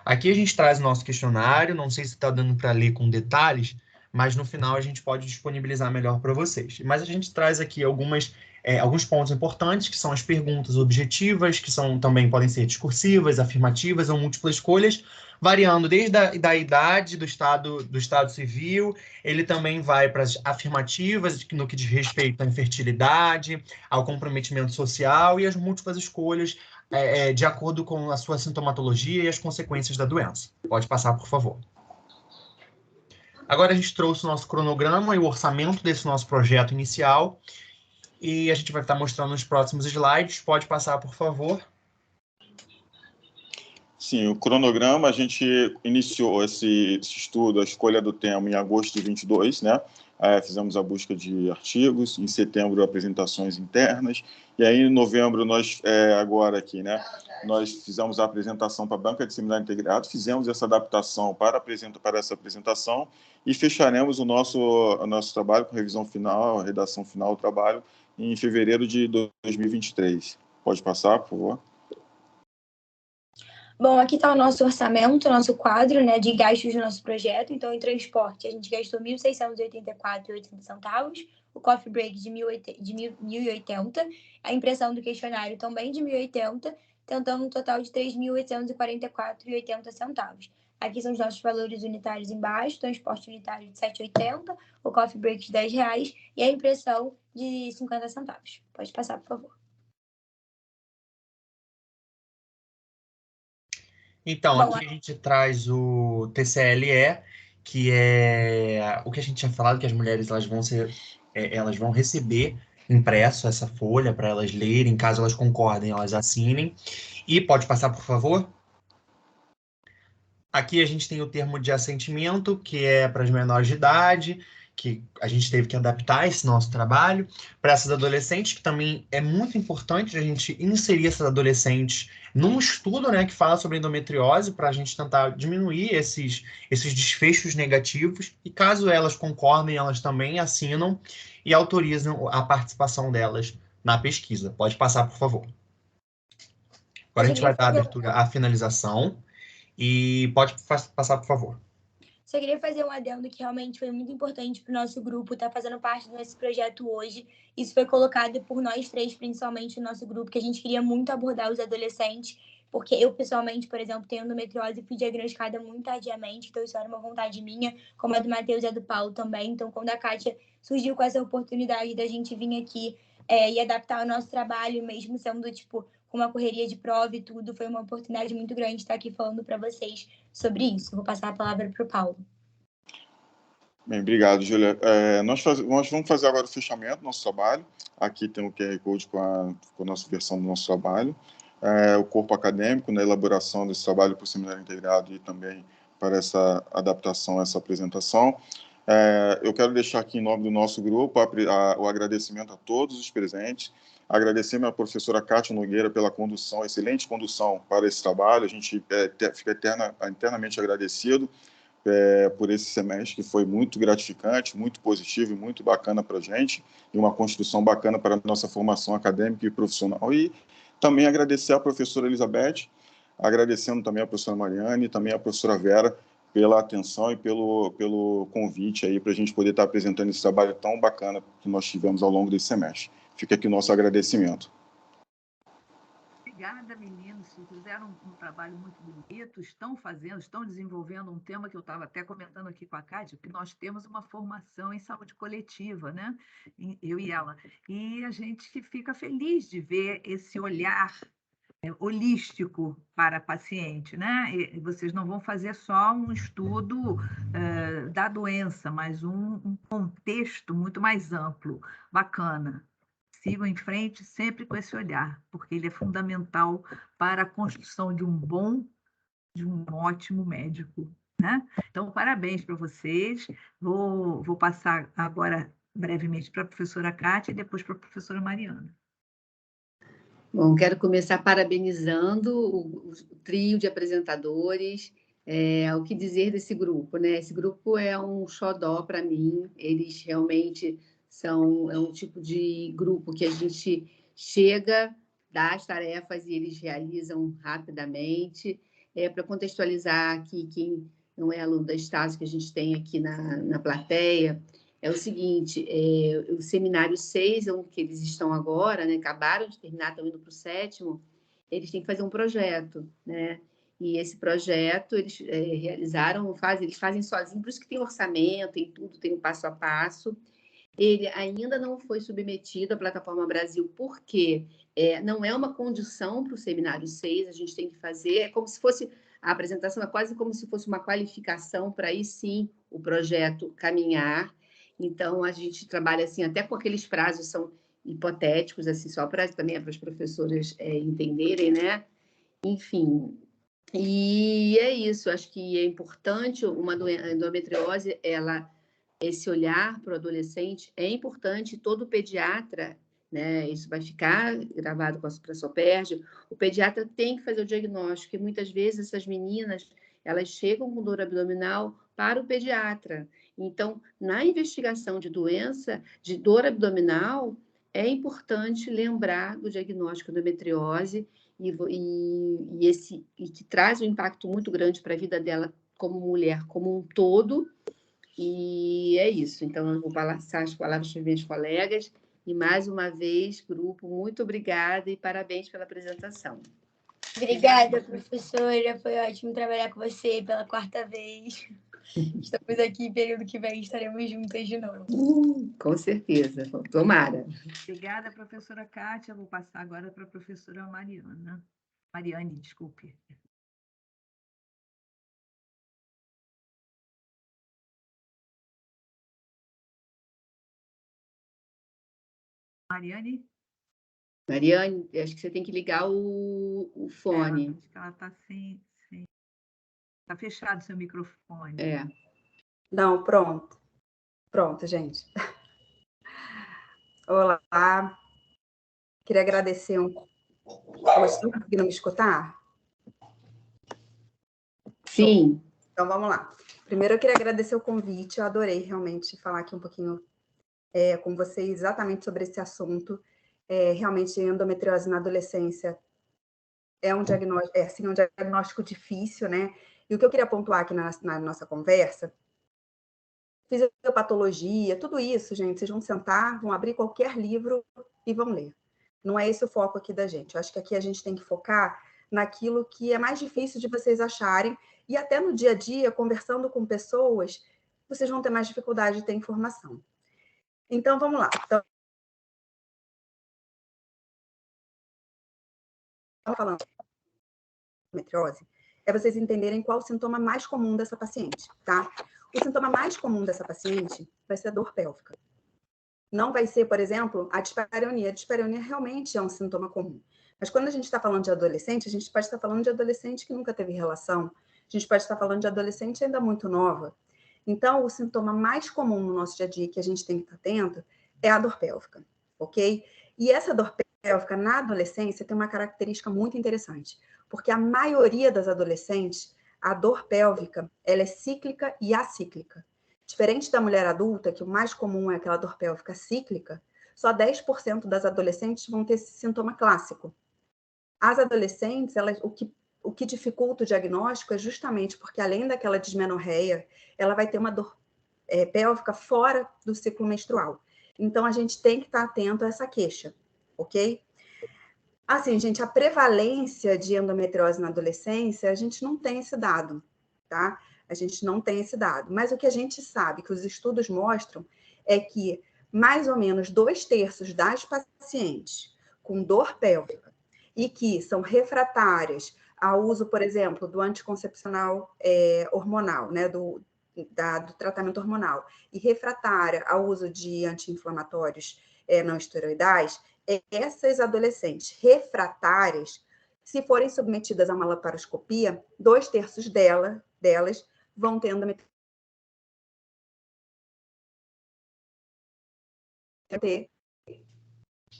Aqui a gente traz o nosso questionário, não sei se está dando para ler com detalhes, mas no final a gente pode disponibilizar melhor para vocês. Mas a gente traz aqui alguns pontos importantes, que são as perguntas objetivas, que também podem ser discursivas, afirmativas ou múltiplas escolhas, variando desde a idade, do estado civil, ele também vai para as afirmativas, no que diz respeito à infertilidade, ao comprometimento social, e as múltiplas escolhas, de acordo com a sua sintomatologia e as consequências da doença. Pode passar, por favor. Agora a gente trouxe o nosso cronograma e o orçamento desse nosso projeto inicial e a gente vai estar mostrando nos próximos slides. Pode passar, por favor. Sim, o cronograma, a gente iniciou esse estudo, a escolha do tema em agosto de 22, né? Fizemos a busca de artigos, em setembro apresentações internas, e aí em novembro nós, agora aqui, né? Nós fizemos a apresentação para a banca de seminário integrado, fizemos essa adaptação para essa apresentação e fecharemos o nosso trabalho com revisão final, redação final do trabalho em fevereiro de 2023. Pode passar, por favor. Bom, aqui está o nosso orçamento, nosso quadro, né, de gastos do nosso projeto. Então, em transporte, a gente gastou R$ 1.684,80, o coffee break de 1.080, a impressão do questionário também de 1.080, tentando um total de R$ 3.844,80. Aqui são os nossos valores unitários embaixo, transporte unitário de R$ 7,80, o coffee break de R$ 10 e a impressão de 50 centavos. Pode passar, por favor. Então, bom, aqui a gente traz o TCLE, que é o que a gente tinha falado, que as mulheres elas vão receber impresso essa folha para elas lerem, caso elas concordem, elas assinem. E pode passar, por favor? Aqui a gente tem o termo de assentimento, que é para as menores de idade, que a gente teve que adaptar esse nosso trabalho. Para essas adolescentes, que também é muito importante a gente inserir essas adolescentes num estudo, né, que fala sobre endometriose, para a gente tentar diminuir esses desfechos negativos. E caso elas concordem, elas também assinam e autorizam a participação delas na pesquisa. Pode passar, por favor. Agora a gente vai dar a abertura à finalização. E pode passar, por favor. Só queria fazer um adendo que realmente foi muito importante para o nosso grupo estar fazendo parte desse projeto hoje. Isso foi colocado por nós três, principalmente no nosso grupo, que a gente queria muito abordar os adolescentes, porque eu, pessoalmente, por exemplo, tenho endometriose e fui diagnosticada muito tardiamente, então isso era uma vontade minha, como a do Matheus e a do Paulo também. Então, quando a Kátia surgiu com essa oportunidade da gente vir aqui e adaptar o nosso trabalho, mesmo sendo, tipo, com uma correria de prova e tudo, foi uma oportunidade muito grande estar aqui falando para vocês sobre isso. Vou passar a palavra para o Paulo. Bem, obrigado, Júlia. Nós vamos fazer agora o fechamento do nosso trabalho. Aqui tem o QR Code com a nossa versão do nosso trabalho. O corpo acadêmico, na elaboração desse trabalho para o seminário integrado e também para essa adaptação, essa apresentação. Eu quero deixar aqui em nome do nosso grupo o agradecimento a todos os presentes, agradecer a minha professora Kátia Nogueira pela condução, excelente condução para esse trabalho, a gente fica eternamente agradecido por esse semestre, que foi muito gratificante, muito positivo e muito bacana para a gente, e uma construção bacana para a nossa formação acadêmica e profissional. E também agradecer à professora Elizabeth, agradecendo também a professora Mariane e também a professora Vera pela atenção e pelo convite aí para a gente poder estar apresentando esse trabalho tão bacana que nós tivemos ao longo desse semestre. Fica aqui o nosso agradecimento. Obrigada, meninos. Fizeram um trabalho muito bonito, estão desenvolvendo um tema que eu estava até comentando aqui com a Kátia, que nós temos uma formação em saúde coletiva, né? Eu e ela. E a gente fica feliz de ver esse olhar holístico para a paciente, né? E vocês não vão fazer só um estudo da doença, mas um contexto muito mais amplo, bacana. Sigam em frente sempre com esse olhar, porque ele é fundamental para a construção de um ótimo médico, né? Então, parabéns para vocês. Vou passar agora brevemente para a professora Kátia e depois para a professora Mariana. Bom, quero começar parabenizando o trio de apresentadores. O que dizer desse grupo, né? Esse grupo é um xodó para mim. Eles realmente é um tipo de grupo que a gente chega, dá as tarefas e eles realizam rapidamente. Para contextualizar aqui, quem não é aluno da Estácio, que a gente tem aqui na plateia, é o seguinte, o seminário 6, que eles estão agora, né, acabaram de terminar, estão indo para o 7º, eles têm que fazer um projeto, né? E esse projeto eles eles fazem sozinhos, por isso que tem orçamento, tem tudo, tem um passo a passo. Ele ainda não foi submetido à Plataforma Brasil, porque não é uma condição para o seminário 6, a gente tem que fazer, é como se fosse a apresentação é quase como se fosse uma qualificação para aí sim o projeto caminhar. Então, a gente trabalha assim, até com aqueles prazos são hipotéticos, assim, só para também para as professoras entenderem, né? Enfim, e é isso, acho que é importante uma endometriose, esse olhar para o adolescente é importante, todo pediatra, né, isso vai ficar gravado para a Sopérgio, o pediatra tem que fazer o diagnóstico, e muitas vezes essas meninas, elas chegam com dor abdominal para o pediatra. Então, na investigação de doença, de dor abdominal, é importante lembrar do diagnóstico de endometriose e que traz um impacto muito grande para a vida dela como mulher, como um todo. E é isso. Então, eu vou passar as palavras para os meus colegas. E, mais uma vez, grupo, muito obrigada e parabéns pela apresentação. Obrigada, professora. Foi ótimo trabalhar com você pela 4ª vez. Estamos aqui, período que vem estaremos juntas de novo. Com certeza. Tomara. Obrigada, professora Kátia. Vou passar agora para a professora Mariane, desculpe. Mariane, acho que você tem que ligar o fone. acho que ela está sem... Está fechado o seu microfone. Não, pronto. Pronto, gente. Olá. Queria agradecer Vocês estão conseguindo me escutar? Sim. Então, vamos lá. Primeiro, eu queria agradecer o convite. Eu adorei realmente falar aqui um pouquinho com vocês exatamente sobre esse assunto. Realmente, endometriose na adolescência é um diagnóstico difícil, né? E o que eu queria pontuar aqui na nossa conversa, fisiopatologia, tudo isso, gente, vocês vão sentar, vão abrir qualquer livro e vão ler. Não é esse o foco aqui da gente. Eu acho que aqui a gente tem que focar naquilo que é mais difícil de vocês acharem, e até no dia a dia, conversando com pessoas, vocês vão ter mais dificuldade de ter informação. Então, vamos lá. Então, falando de endometriose, é vocês entenderem qual o sintoma mais comum dessa paciente, tá? O sintoma mais comum dessa paciente vai ser a dor pélvica. Não vai ser, por exemplo, a dispareunia. A dispareunia realmente é um sintoma comum. Mas quando a gente está falando de adolescente, a gente pode estar falando de adolescente que nunca teve relação. A gente pode estar falando de adolescente ainda muito nova. Então, o sintoma mais comum no nosso dia a dia que a gente tem que estar atento é a dor pélvica, ok? E essa dor pélvica na adolescência tem uma característica muito interessante, porque a maioria das adolescentes, a dor pélvica, ela é cíclica e acíclica. Diferente da mulher adulta, que o mais comum é aquela dor pélvica cíclica, só 10% das adolescentes vão ter esse sintoma clássico. As adolescentes, o que dificulta o diagnóstico é justamente porque, além daquela dismenorreia, ela vai ter uma dor pélvica fora do ciclo menstrual. Então, a gente tem que estar atento a essa queixa, ok? Assim, gente, a prevalência de endometriose na adolescência, a gente não tem esse dado, tá? A gente não tem esse dado. Mas o que a gente sabe, que os estudos mostram, é que mais ou menos 2/3 das pacientes com dor pélvica e que são refratárias ao uso, por exemplo, do anticoncepcional hormonal, né, do tratamento hormonal, e refratária ao uso de anti-inflamatórios não esteroidais, essas adolescentes refratárias, se forem submetidas a uma laparoscopia, 2/3 delas vão ter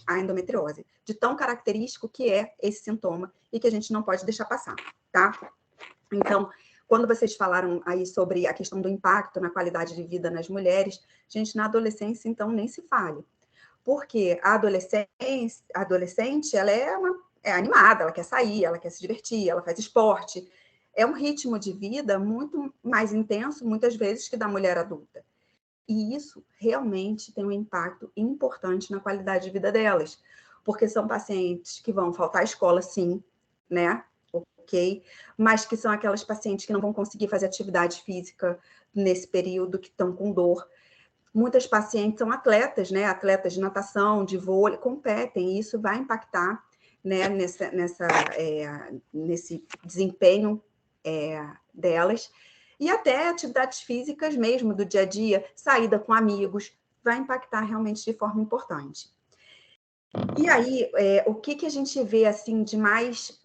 a endometriose, de tão característico que é esse sintoma e que a gente não pode deixar passar, tá? Então, quando vocês falaram aí sobre a questão do impacto na qualidade de vida nas mulheres, gente, na adolescência, então, nem se fale. Porque a adolescente, ela é animada, ela quer sair, ela quer se divertir, ela faz esporte. É um ritmo de vida muito mais intenso, muitas vezes, que da mulher adulta. E isso realmente tem um impacto importante na qualidade de vida delas. Porque são pacientes que vão faltar à escola, sim, né? Ok? Mas que são aquelas pacientes que não vão conseguir fazer atividade física nesse período, que estão com dor. Muitas pacientes são atletas, né? Atletas de natação, de vôlei, competem, e isso vai impactar, né, nesse desempenho delas, e até atividades físicas mesmo do dia a dia, saída com amigos, vai impactar realmente de forma importante. E aí, o que a gente vê assim de mais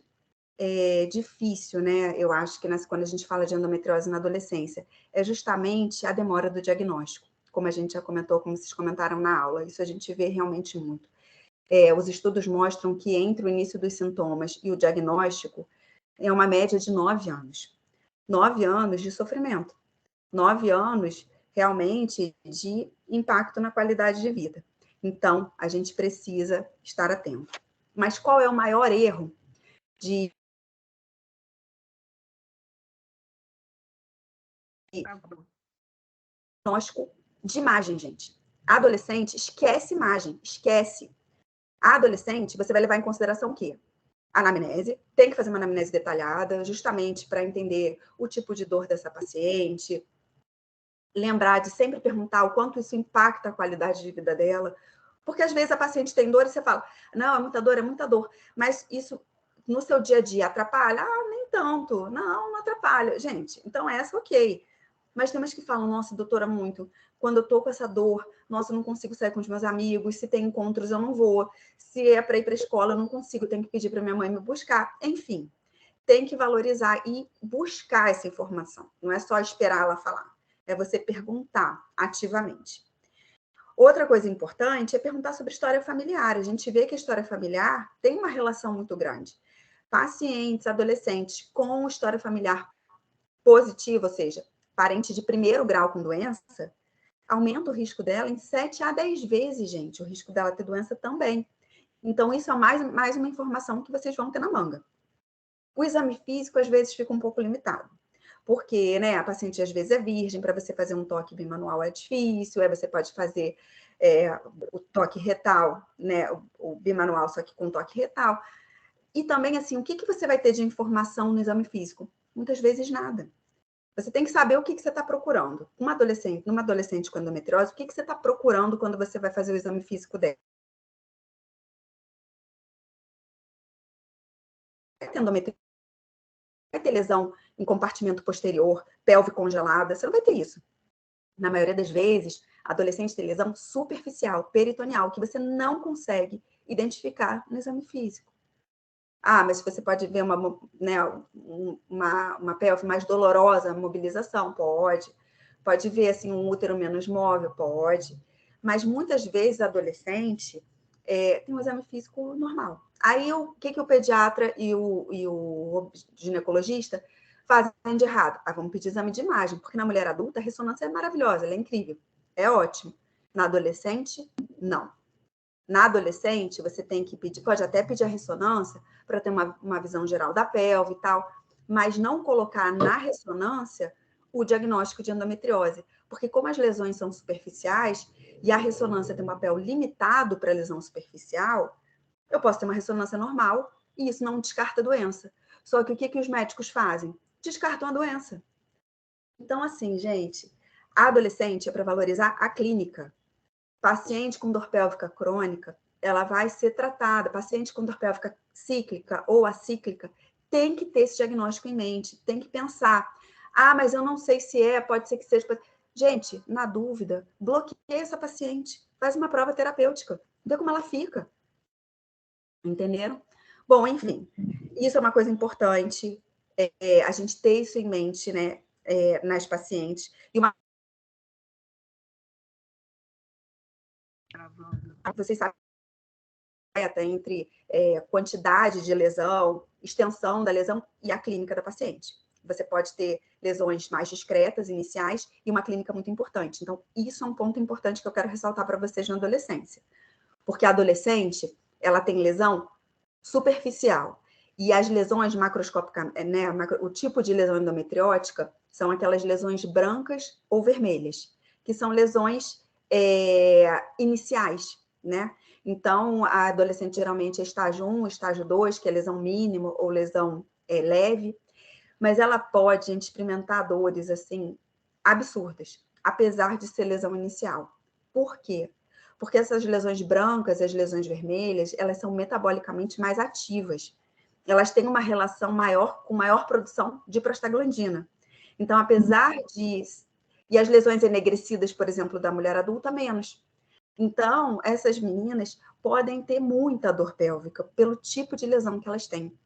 difícil, né? Eu acho que quando a gente fala de endometriose na adolescência, é justamente a demora do diagnóstico, como a gente já comentou, como vocês comentaram na aula. Isso a gente vê realmente muito. Os estudos mostram que entre o início dos sintomas e o diagnóstico é uma média de 9 anos. 9 anos de sofrimento. 9 anos, realmente, de impacto na qualidade de vida. Então, a gente precisa estar atento. Mas qual é o maior erro de diagnóstico de imagem, gente? Adolescente, esquece imagem, esquece. A adolescente, você vai levar em consideração o quê? Anamnese, tem que fazer uma anamnese detalhada, justamente para entender o tipo de dor dessa paciente, lembrar de sempre perguntar o quanto isso impacta a qualidade de vida dela, porque às vezes a paciente tem dor e você fala, não, é muita dor, mas isso no seu dia a dia atrapalha? Ah, nem tanto, não atrapalha. Gente, então essa ok. Mas tem umas que falam, nossa, doutora, muito, quando eu tô com essa dor, nossa, eu não consigo sair com os meus amigos, se tem encontros eu não vou, se é para ir para a escola eu não consigo, tenho que pedir para minha mãe me buscar, enfim. Tem que valorizar e buscar essa informação, não é só esperar ela falar, é você perguntar ativamente. Outra coisa importante é perguntar sobre história familiar. A gente vê que a história familiar tem uma relação muito grande. Pacientes, adolescentes com história familiar positiva, ou seja, parente de primeiro grau com doença, aumenta o risco dela em 7 a 10 vezes, gente, o risco dela ter doença também. Então, isso é mais uma informação que vocês vão ter na manga. O exame físico, às vezes, fica um pouco limitado. Porque, né, a paciente às vezes é virgem, para você fazer um toque bimanual é difícil, aí você pode fazer o toque retal, né, o bimanual, só que com toque retal. E também, assim, o que você vai ter de informação no exame físico? Muitas vezes nada. Você tem que saber o que você está procurando. Numa adolescente com endometriose, o que você está procurando quando você vai fazer o exame físico dela? Vai ter endometriose? Vai ter lesão em compartimento posterior, pelve congelada? Você não vai ter isso. Na maioria das vezes, a adolescente tem lesão superficial, peritoneal, que você não consegue identificar no exame físico. Ah, mas você pode ver uma pelve mais dolorosa, mobilização? Pode. Pode ver assim, um útero menos móvel? Pode. Mas muitas vezes a adolescente tem um exame físico normal. Aí o que o pediatra e o ginecologista fazem de errado? Ah, vamos pedir exame de imagem, porque na mulher adulta a ressonância é maravilhosa, ela é incrível, é ótimo. Na adolescente, não. Na adolescente, você tem que pedir, pode até pedir a ressonância para ter uma visão geral da pelve e tal, mas não colocar na ressonância o diagnóstico de endometriose, porque como as lesões são superficiais e a ressonância tem um papel limitado para a lesão superficial, eu posso ter uma ressonância normal e isso não descarta a doença. Só que o que os médicos fazem? Descartam a doença. Então, assim, gente, a adolescente é para valorizar a clínica. Paciente com dor pélvica crônica, ela vai ser tratada. Paciente com dor pélvica cíclica ou acíclica, tem que ter esse diagnóstico em mente, tem que pensar. Ah, mas eu não sei se pode ser que seja... Gente, na dúvida, bloqueia essa paciente, faz uma prova terapêutica, vê como ela fica. Entenderam? Bom, enfim, isso é uma coisa importante, a gente ter isso em mente, né, nas pacientes. E vocês sabem entre quantidade de lesão, extensão da lesão e a clínica da paciente. Você pode ter lesões mais discretas, iniciais, e uma clínica muito importante. Então, isso é um ponto importante que eu quero ressaltar para vocês na adolescência. Porque a adolescente, ela tem lesão superficial. E as lesões macroscópicas, né, o tipo de lesão endometriótica, são aquelas lesões brancas ou vermelhas, que são lesões iniciais, né? Então, a adolescente geralmente é estágio 1, estágio 2, que é lesão mínima ou lesão leve, mas ela pode experimentar dores, assim, absurdas, apesar de ser lesão inicial. Por quê? Porque essas lesões brancas, as lesões vermelhas, elas são metabolicamente mais ativas. elas têm uma relação maior com maior produção de prostaglandina. Então, apesar de... E as lesões enegrecidas, por exemplo, da mulher adulta, menos. Então, essas meninas podem ter muita dor pélvica pelo tipo de lesão que elas têm,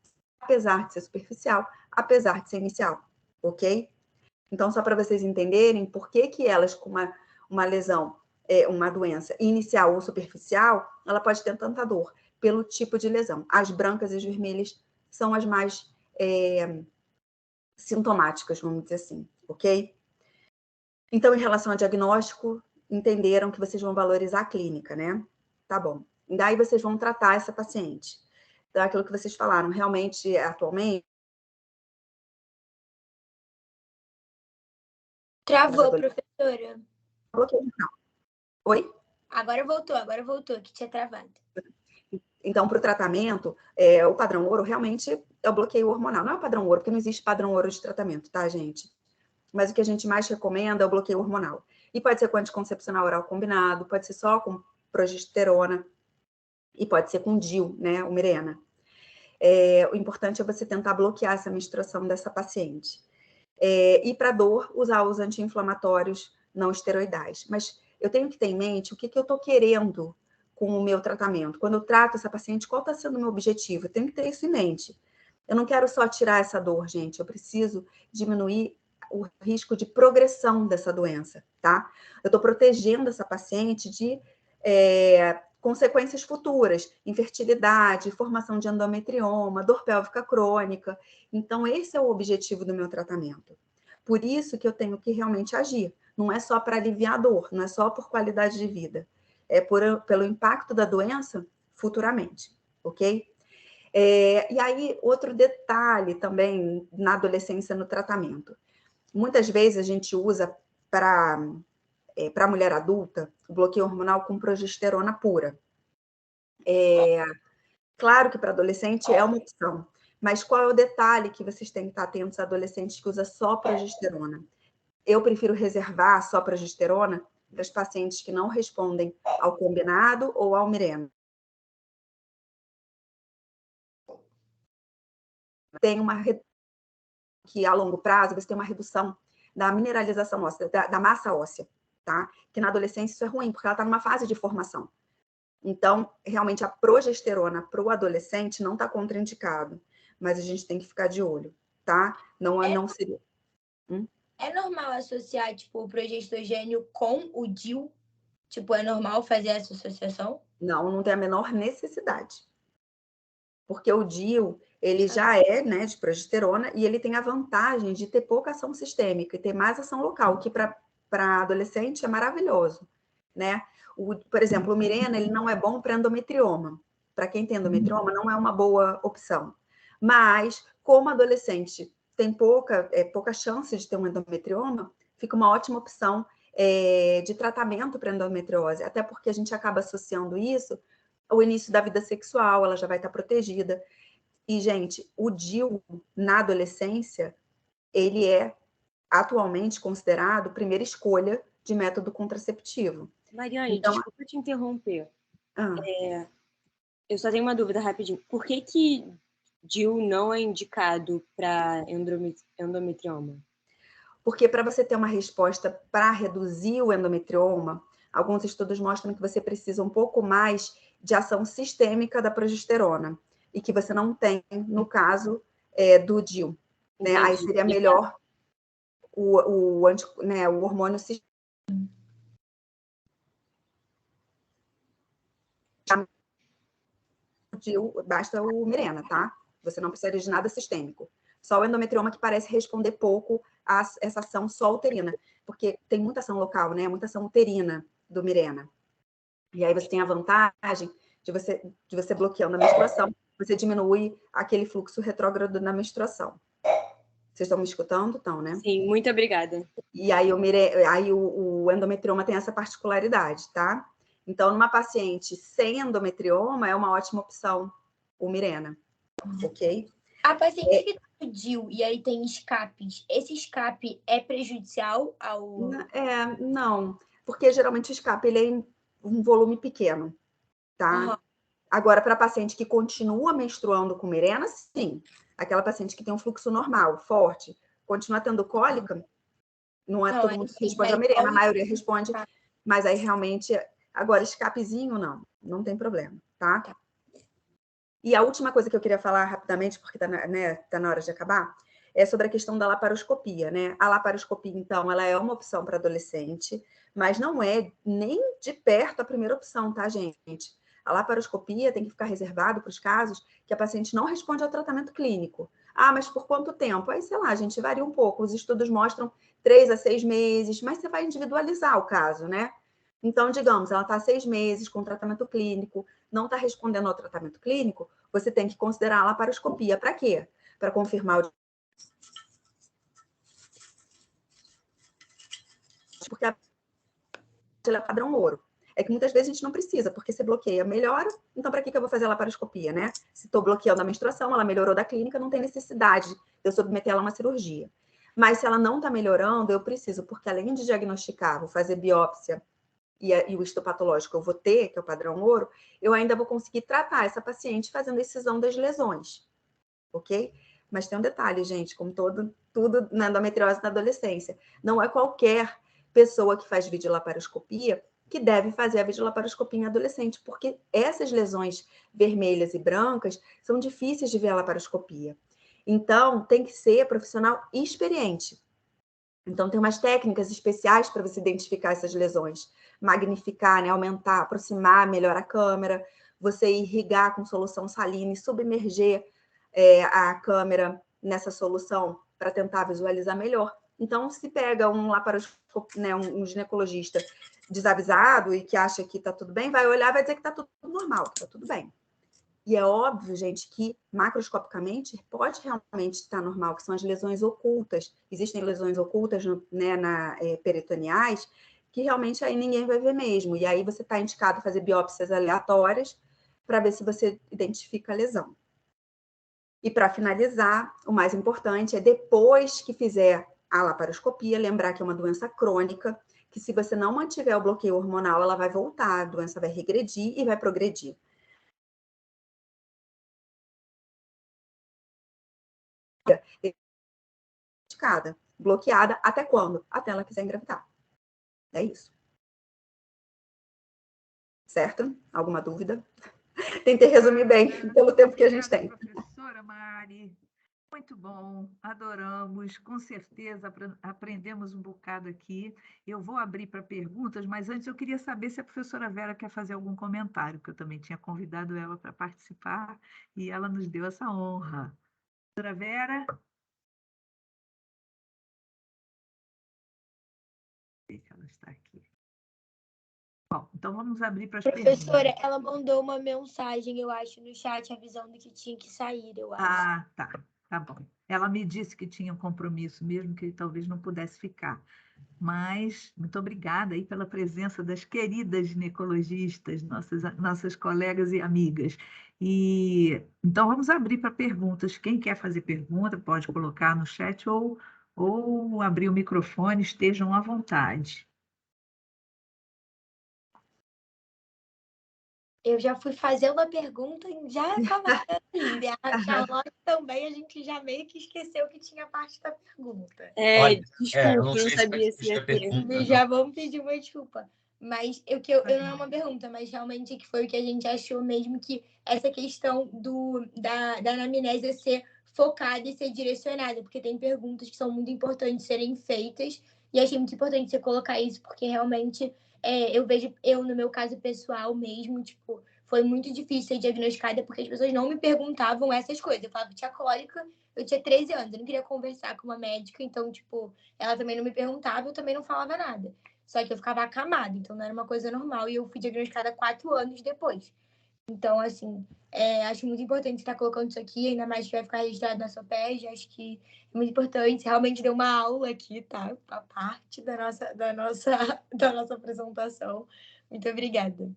apesar de ser superficial, apesar de ser inicial, ok? Então, só para vocês entenderem por que elas com uma lesão, uma doença inicial ou superficial, ela pode ter tanta dor pelo tipo de lesão. As brancas e as vermelhas são as mais sintomáticas, vamos dizer assim, ok? Então, em relação ao diagnóstico, entenderam que vocês vão valorizar a clínica, né? Tá bom. E daí vocês vão tratar essa paciente. Então, aquilo que vocês falaram, realmente, atualmente... Travou, professora. Oi? Agora voltou, que tinha travado. Então, para o tratamento, o padrão ouro realmente é o bloqueio hormonal. Não é o padrão ouro, porque não existe padrão ouro de tratamento, tá, gente? Mas o que a gente mais recomenda é o bloqueio hormonal. E pode ser com anticoncepcional oral combinado, pode ser só com progesterona, e pode ser com DIU, né, o Mirena. O importante é você tentar bloquear essa menstruação dessa paciente. E para dor, usar os anti-inflamatórios não esteroidais. Mas eu tenho que ter em mente o que eu estou querendo com o meu tratamento. Quando eu trato essa paciente, qual está sendo o meu objetivo? Eu tenho que ter isso em mente. Eu não quero só tirar essa dor, gente. Eu preciso diminuir o risco de progressão dessa doença, tá? Eu estou protegendo essa paciente de consequências futuras, infertilidade, formação de endometrioma, dor pélvica crônica. Então, esse é o objetivo do meu tratamento. Por isso que eu tenho que realmente agir. Não é só para aliviar a dor, não é só por qualidade de vida. É pelo impacto da doença futuramente, ok? E aí, outro detalhe também na adolescência no tratamento. Muitas vezes a gente usa para mulher adulta o bloqueio hormonal com progesterona pura. Claro que para adolescente é uma opção, mas qual é o detalhe que vocês têm que estar atentos a adolescentes que usam só progesterona? Eu prefiro reservar só progesterona para os pacientes que não respondem ao combinado ou ao Mirena. Tem que a longo prazo você tem uma redução da mineralização óssea, da massa óssea, tá? Que na adolescência isso é ruim, porque ela está numa fase de formação. Então, realmente, a progesterona para o adolescente não está contraindicado, mas a gente tem que ficar de olho, tá? Não seria... É normal associar, tipo, o progesterogênio com o DIU? Tipo, é normal fazer essa associação? Não tem a menor necessidade. Porque o DIU, ele já é, né, de progesterona e ele tem a vantagem de ter pouca ação sistêmica e ter mais ação local, o que para adolescente é maravilhoso, né? Por exemplo, o Mirena, ele não é bom para endometrioma. Para quem tem endometrioma, não é uma boa opção. Mas, como adolescente tem pouca chance de ter um endometrioma, fica uma ótima opção de tratamento para endometriose, até porque a gente acaba associando isso ao início da vida sexual, ela já vai estar protegida. E, gente, o DIU na adolescência, ele é atualmente considerado primeira escolha de método contraceptivo. Mariane, então, desculpa te interromper. Eu só tenho uma dúvida rapidinho. Por que DIU não é indicado para endometrioma? Porque para você ter uma resposta para reduzir o endometrioma, alguns estudos mostram que você precisa um pouco mais de ação sistêmica da progesterona e que você não tem no caso do DIU. Né? Aí seria melhor o hormônio sistêmico. Basta o Mirena, tá? Você não precisa de nada sistêmico. Só o endometrioma que parece responder pouco a essa ação só uterina, porque tem muita ação local, né? Muita ação uterina do Mirena. E aí você tem a vantagem de você bloqueando a menstruação, você diminui aquele fluxo retrógrado na menstruação. Vocês estão me escutando? Estão, né? Sim, muito obrigada. E aí o endometrioma tem essa particularidade, tá? Então, numa paciente sem endometrioma, é uma ótima opção o Mirena, ok? A paciente que tem o DIU e aí tem escapes, esse escape é prejudicial ao... Não, porque geralmente o escape ele é em um volume pequeno, tá? Agora, para paciente que continua menstruando com Mirena, sim. Aquela paciente que tem um fluxo normal, forte, continua tendo cólica, não é todo mundo que responde a Mirena, a maioria responde, mas aí realmente, agora, escapezinho, não tem problema, tá? E a última coisa que eu queria falar rapidamente, porque tá na hora de acabar, é sobre a questão da laparoscopia, né? A laparoscopia, então, ela é uma opção para adolescente, mas não é nem de perto a primeira opção, tá, gente? A laparoscopia tem que ficar reservado para os casos que a paciente não responde ao tratamento clínico. Ah, mas por quanto tempo? Aí, sei lá, a gente varia um pouco. Os estudos mostram 3 a 6 meses, mas você vai individualizar o caso, né? Então, digamos, ela está 6 meses com tratamento clínico, não está respondendo ao tratamento clínico, você tem que considerar a laparoscopia. Para quê? Para confirmar o... Porque ela é padrão ouro. É que muitas vezes a gente não precisa, porque você bloqueia, melhora, então para que eu vou fazer a laparoscopia, né? Se estou bloqueando a menstruação, ela melhorou da clínica, não tem necessidade de eu submeter ela a uma cirurgia. Mas se ela não está melhorando, eu preciso, porque além de diagnosticar, vou fazer biópsia e o histopatológico eu vou ter, que é o padrão ouro, eu ainda vou conseguir tratar essa paciente fazendo excisão das lesões, ok? Mas tem um detalhe, gente, como tudo na endometriose na adolescência, não é qualquer pessoa que faz videolaparoscopia que deve fazer a videolaparoscopia em adolescente, porque essas lesões vermelhas e brancas são difíceis de ver a laparoscopia. Então, tem que ser profissional experiente. Então, tem umas técnicas especiais para você identificar essas lesões. Magnificar, né? Aumentar, aproximar melhor a câmera, você irrigar com solução salina e submerger a câmera nessa solução para tentar visualizar melhor. Então, se pega um laparoscopista, né, um ginecologista desavisado e que acha que está tudo bem, vai olhar e vai dizer que está tudo normal, que está tudo bem. E é óbvio, gente, que macroscopicamente pode realmente estar normal, que são as lesões ocultas. Existem lesões ocultas, né, peritoneais, que realmente aí ninguém vai ver mesmo. E aí você está indicado a fazer biópsias aleatórias para ver se você identifica a lesão. E para finalizar, o mais importante é depois que fizer a laparoscopia, lembrar que é uma doença crônica, que se você não mantiver o bloqueio hormonal, ela vai voltar, a doença vai regredir e vai progredir. Bloqueada até quando? Até ela quiser engravidar. É isso. Certo? Alguma dúvida? Tentei resumir bem pelo tempo que a gente tem. Professora Mari, muito bom, adoramos, com certeza aprendemos um bocado aqui. Eu vou abrir para perguntas, mas antes eu queria saber se a professora Vera quer fazer algum comentário, que eu também tinha convidado ela para participar e ela nos deu essa honra. Professora Vera? Sei que ela está aqui. Bom, então vamos abrir para as perguntas. Professora, ela mandou uma mensagem, eu acho, no chat, avisando que tinha que sair, eu acho. Ah, tá bom. Ela me disse que tinha um compromisso mesmo, que talvez não pudesse ficar. Mas muito obrigada aí pela presença das queridas ginecologistas, nossas colegas e amigas. E então vamos abrir para perguntas. Quem quer fazer pergunta pode colocar no chat ou abrir o microfone, estejam à vontade. Eu já fui fazendo a pergunta e já estava ali, né? A Charlotte também, a gente já meio que esqueceu que tinha parte da pergunta. Desculpa, eu não sabia se ia ter. Já vamos pedir uma desculpa. Mas eu não é uma pergunta, mas realmente que foi o que a gente achou mesmo, que essa questão da anamnese ser focada e ser direcionada, porque tem perguntas que são muito importantes serem feitas, e achei muito importante você colocar isso, porque realmente eu vejo, no meu caso pessoal mesmo, tipo, foi muito difícil ser diagnosticada, porque as pessoas não me perguntavam essas coisas. Eu falava que tinha cólica, eu tinha 13 anos, eu não queria conversar com uma médica, então, tipo, ela também não me perguntava, eu também não falava nada. Só que eu ficava acamada, então não era uma coisa normal, e eu fui diagnosticada 4 anos depois. Então, assim, acho muito importante você estar colocando isso aqui, ainda mais que vai ficar registrado na sua PEG, acho que é muito importante. Você realmente deu uma aula aqui, tá? A parte da nossa apresentação. Muito obrigada.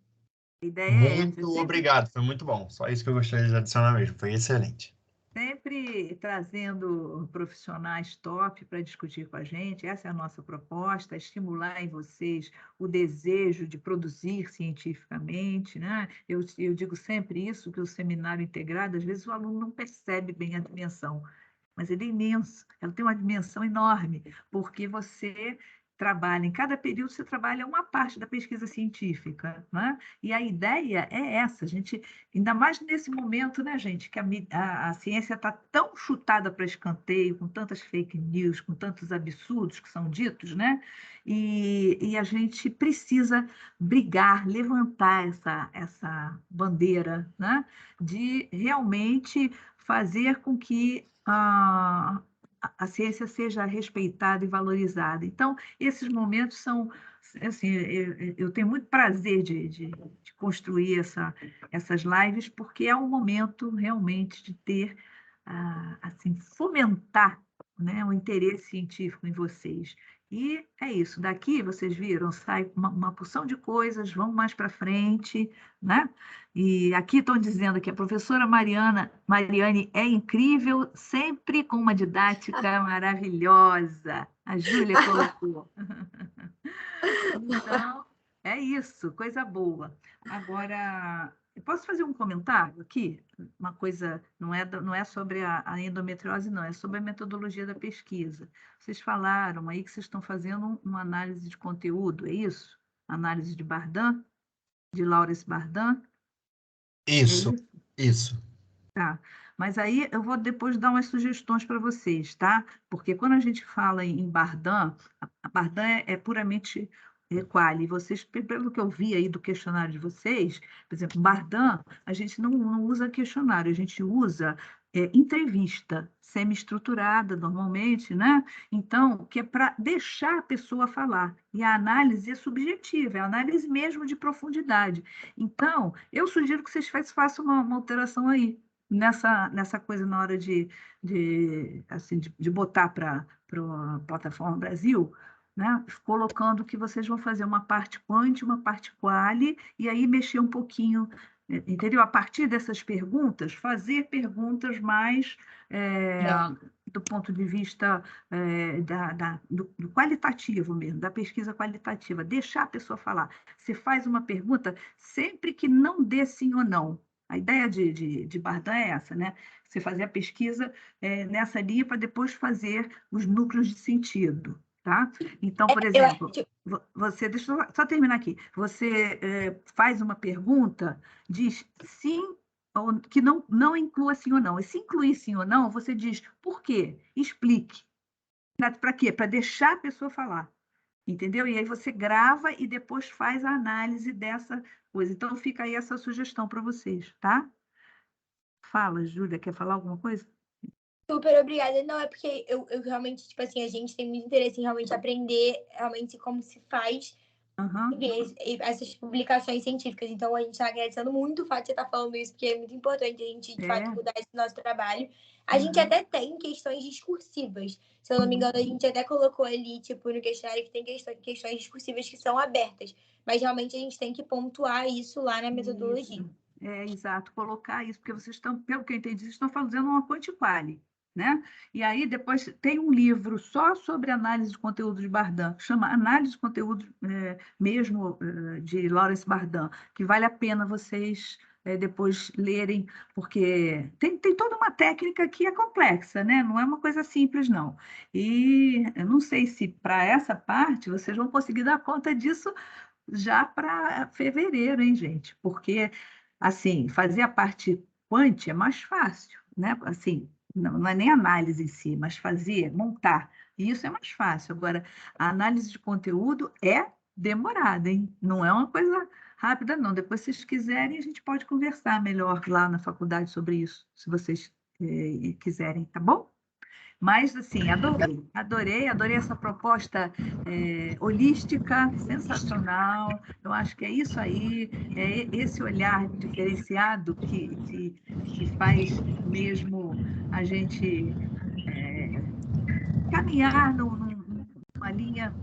Muito obrigado, foi muito bom. Só isso que eu gostaria de adicionar mesmo, foi excelente. Sempre trazendo profissionais top para discutir com a gente. Essa é a nossa proposta, estimular em vocês o desejo de produzir cientificamente, né? Eu digo sempre isso, que o seminário integrado, às vezes o aluno não percebe bem a dimensão, mas ele é imenso, ela tem uma dimensão enorme, porque você trabalha, em cada período você trabalha uma parte da pesquisa científica, né? E a ideia é essa, a gente, ainda mais nesse momento, né, gente, que a ciência está tão chutada para escanteio, com tantas fake news, com tantos absurdos que são ditos, né? E a gente precisa brigar, levantar essa bandeira, né? De realmente fazer com que a ciência seja respeitada e valorizada. Então, esses momentos são, assim, eu tenho muito prazer de construir essas lives, porque é um momento realmente de ter, assim, fomentar, né, o interesse científico em vocês. E é isso, daqui, vocês viram, sai uma porção de coisas, vão mais para frente, né? E aqui estão dizendo que a professora Mariane é incrível, sempre com uma didática maravilhosa. A Júlia colocou. Então, é isso, coisa boa. Agora, eu posso fazer um comentário aqui? Uma coisa, não é sobre a endometriose, não, é sobre a metodologia da pesquisa. Vocês falaram aí que vocês estão fazendo uma análise de conteúdo, é isso? Análise de Bardan, de Lawrence Bardan? Isso, isso. Tá, mas aí eu vou depois dar umas sugestões para vocês, tá? Porque quando a gente fala em Bardan, a Bardan é puramente quali. Vocês, pelo que eu vi aí do questionário de vocês, por exemplo, Bardan, a gente não usa questionário, a gente usa entrevista semi-estruturada normalmente, né? Então, que é para deixar a pessoa falar. E a análise é subjetiva, é a análise mesmo de profundidade. Então, eu sugiro que vocês façam uma alteração aí nessa coisa na hora de botar para a plataforma Brasil, né? Colocando que vocês vão fazer uma parte quant, uma parte quali, e aí mexer um pouquinho, entendeu? A partir dessas perguntas, fazer perguntas mais do ponto de vista do qualitativo mesmo, da pesquisa qualitativa, deixar a pessoa falar. Você faz uma pergunta sempre que não dê sim ou não. A ideia de Bardan é essa, né? Você fazer a pesquisa nessa linha para depois fazer os núcleos de sentido, tá? Então, por exemplo, você, deixa eu só terminar aqui. Você faz uma pergunta, diz sim, ou, que não inclua sim ou não. E se incluir sim ou não, você diz por quê? Explique. Para quê? Para deixar a pessoa falar. Entendeu? E aí você grava e depois faz a análise dessa coisa. Então, fica aí essa sugestão para vocês, tá? Fala, Júlia, quer falar alguma coisa? Super obrigada. Não, é porque eu realmente, tipo assim, a gente tem muito interesse em realmente aprender realmente como se faz essas publicações científicas. Então, a gente está agradecendo muito o fato de você estar falando isso, porque é muito importante a gente, de fato, mudar esse nosso trabalho. A gente até tem questões discursivas. Se eu não me engano, a gente até colocou ali, tipo, no questionário que tem questões discursivas que são abertas. Mas, realmente, a gente tem que pontuar isso lá na metodologia. Exato, colocar isso, porque vocês estão, pelo que eu entendi, vocês estão fazendo uma quanti-quali, né? E aí depois tem um livro só sobre análise de conteúdo de Bardan, chama Análise de Conteúdo mesmo de Lawrence Bardan, que vale a pena vocês depois lerem, porque tem toda uma técnica que é complexa, né? Não é uma coisa simples, não. E eu não sei se para essa parte vocês vão conseguir dar conta disso já para fevereiro, hein, gente? Porque, assim, fazer a parte quant é mais fácil, né? Assim, não é nem análise em si, mas fazer, montar, isso é mais fácil. Agora, a análise de conteúdo é demorada, hein? Não é uma coisa rápida, não. Depois, se vocês quiserem, a gente pode conversar melhor lá na faculdade sobre isso, se vocês quiserem, tá bom? Mas, assim, adorei essa proposta holística, sensacional. Eu acho que é isso aí, é esse olhar diferenciado que faz mesmo a gente caminhar numa linha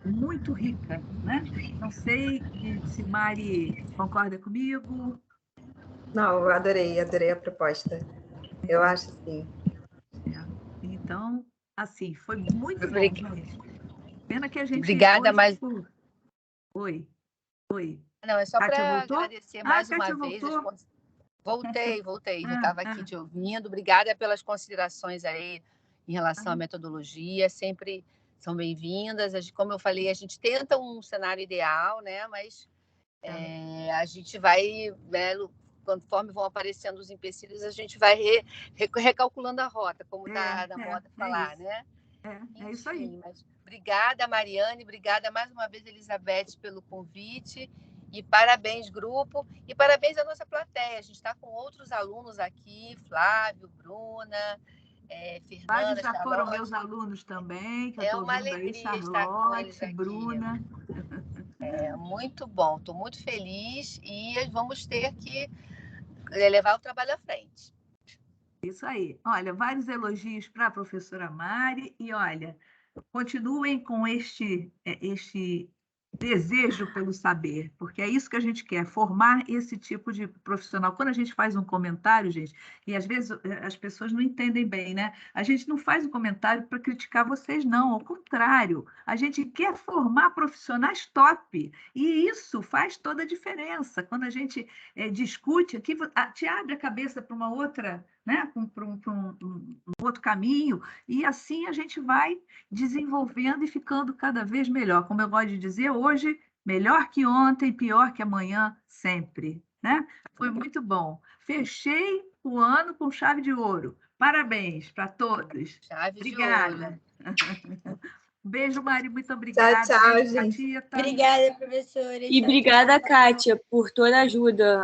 muito rica, né? Não sei se Mari concorda comigo. Não, eu adorei a proposta. Eu acho sim. Então, assim, foi muito bom, gente. Pena que a gente... Obrigada, mas... Oi. Não, é só para voltou? agradecer mais uma Kátia vez. Voltou? Já estava aqui te ouvindo. Obrigada pelas considerações aí em relação à metodologia. Sempre são bem-vindas. Como eu falei, a gente tenta um cenário ideal, né? Mas a gente vai, né, conforme vão aparecendo os empecilhos, a gente vai recalculando a rota, como está na moda falar, né? É isso aí. Mas obrigada, Mariane, obrigada mais uma vez, Elizabeth, pelo convite, e parabéns, grupo, e parabéns à nossa plateia. A gente está com outros alunos aqui, Flávio, Bruna, Fernanda, já Charlotte. Foram meus alunos também, que eu estou vendo aí, Charlotte, Bruna. Muito bom, estou muito feliz e vamos ter que levar o trabalho à frente. Isso aí. Olha, vários elogios para a professora Mari e, olha, continuem com este desejo pelo saber, porque é isso que a gente quer, formar esse tipo de profissional. Quando a gente faz um comentário, gente, e às vezes as pessoas não entendem bem, né? A gente não faz um comentário para criticar vocês, não, ao contrário, a gente quer formar profissionais top, e isso faz toda a diferença. Quando a gente discute aqui, te abre a cabeça para uma outra, né? Para um outro caminho, e assim a gente vai desenvolvendo e ficando cada vez melhor. Como eu gosto de dizer, hoje, melhor que ontem, pior que amanhã, sempre. Né? Foi muito bom. Fechei o ano com chave de ouro. Parabéns para todos. Obrigada. Beijo, Mari, muito obrigada. Tchau, beijo, gente. Obrigada, professora. E obrigada, Kátia, por toda a ajuda.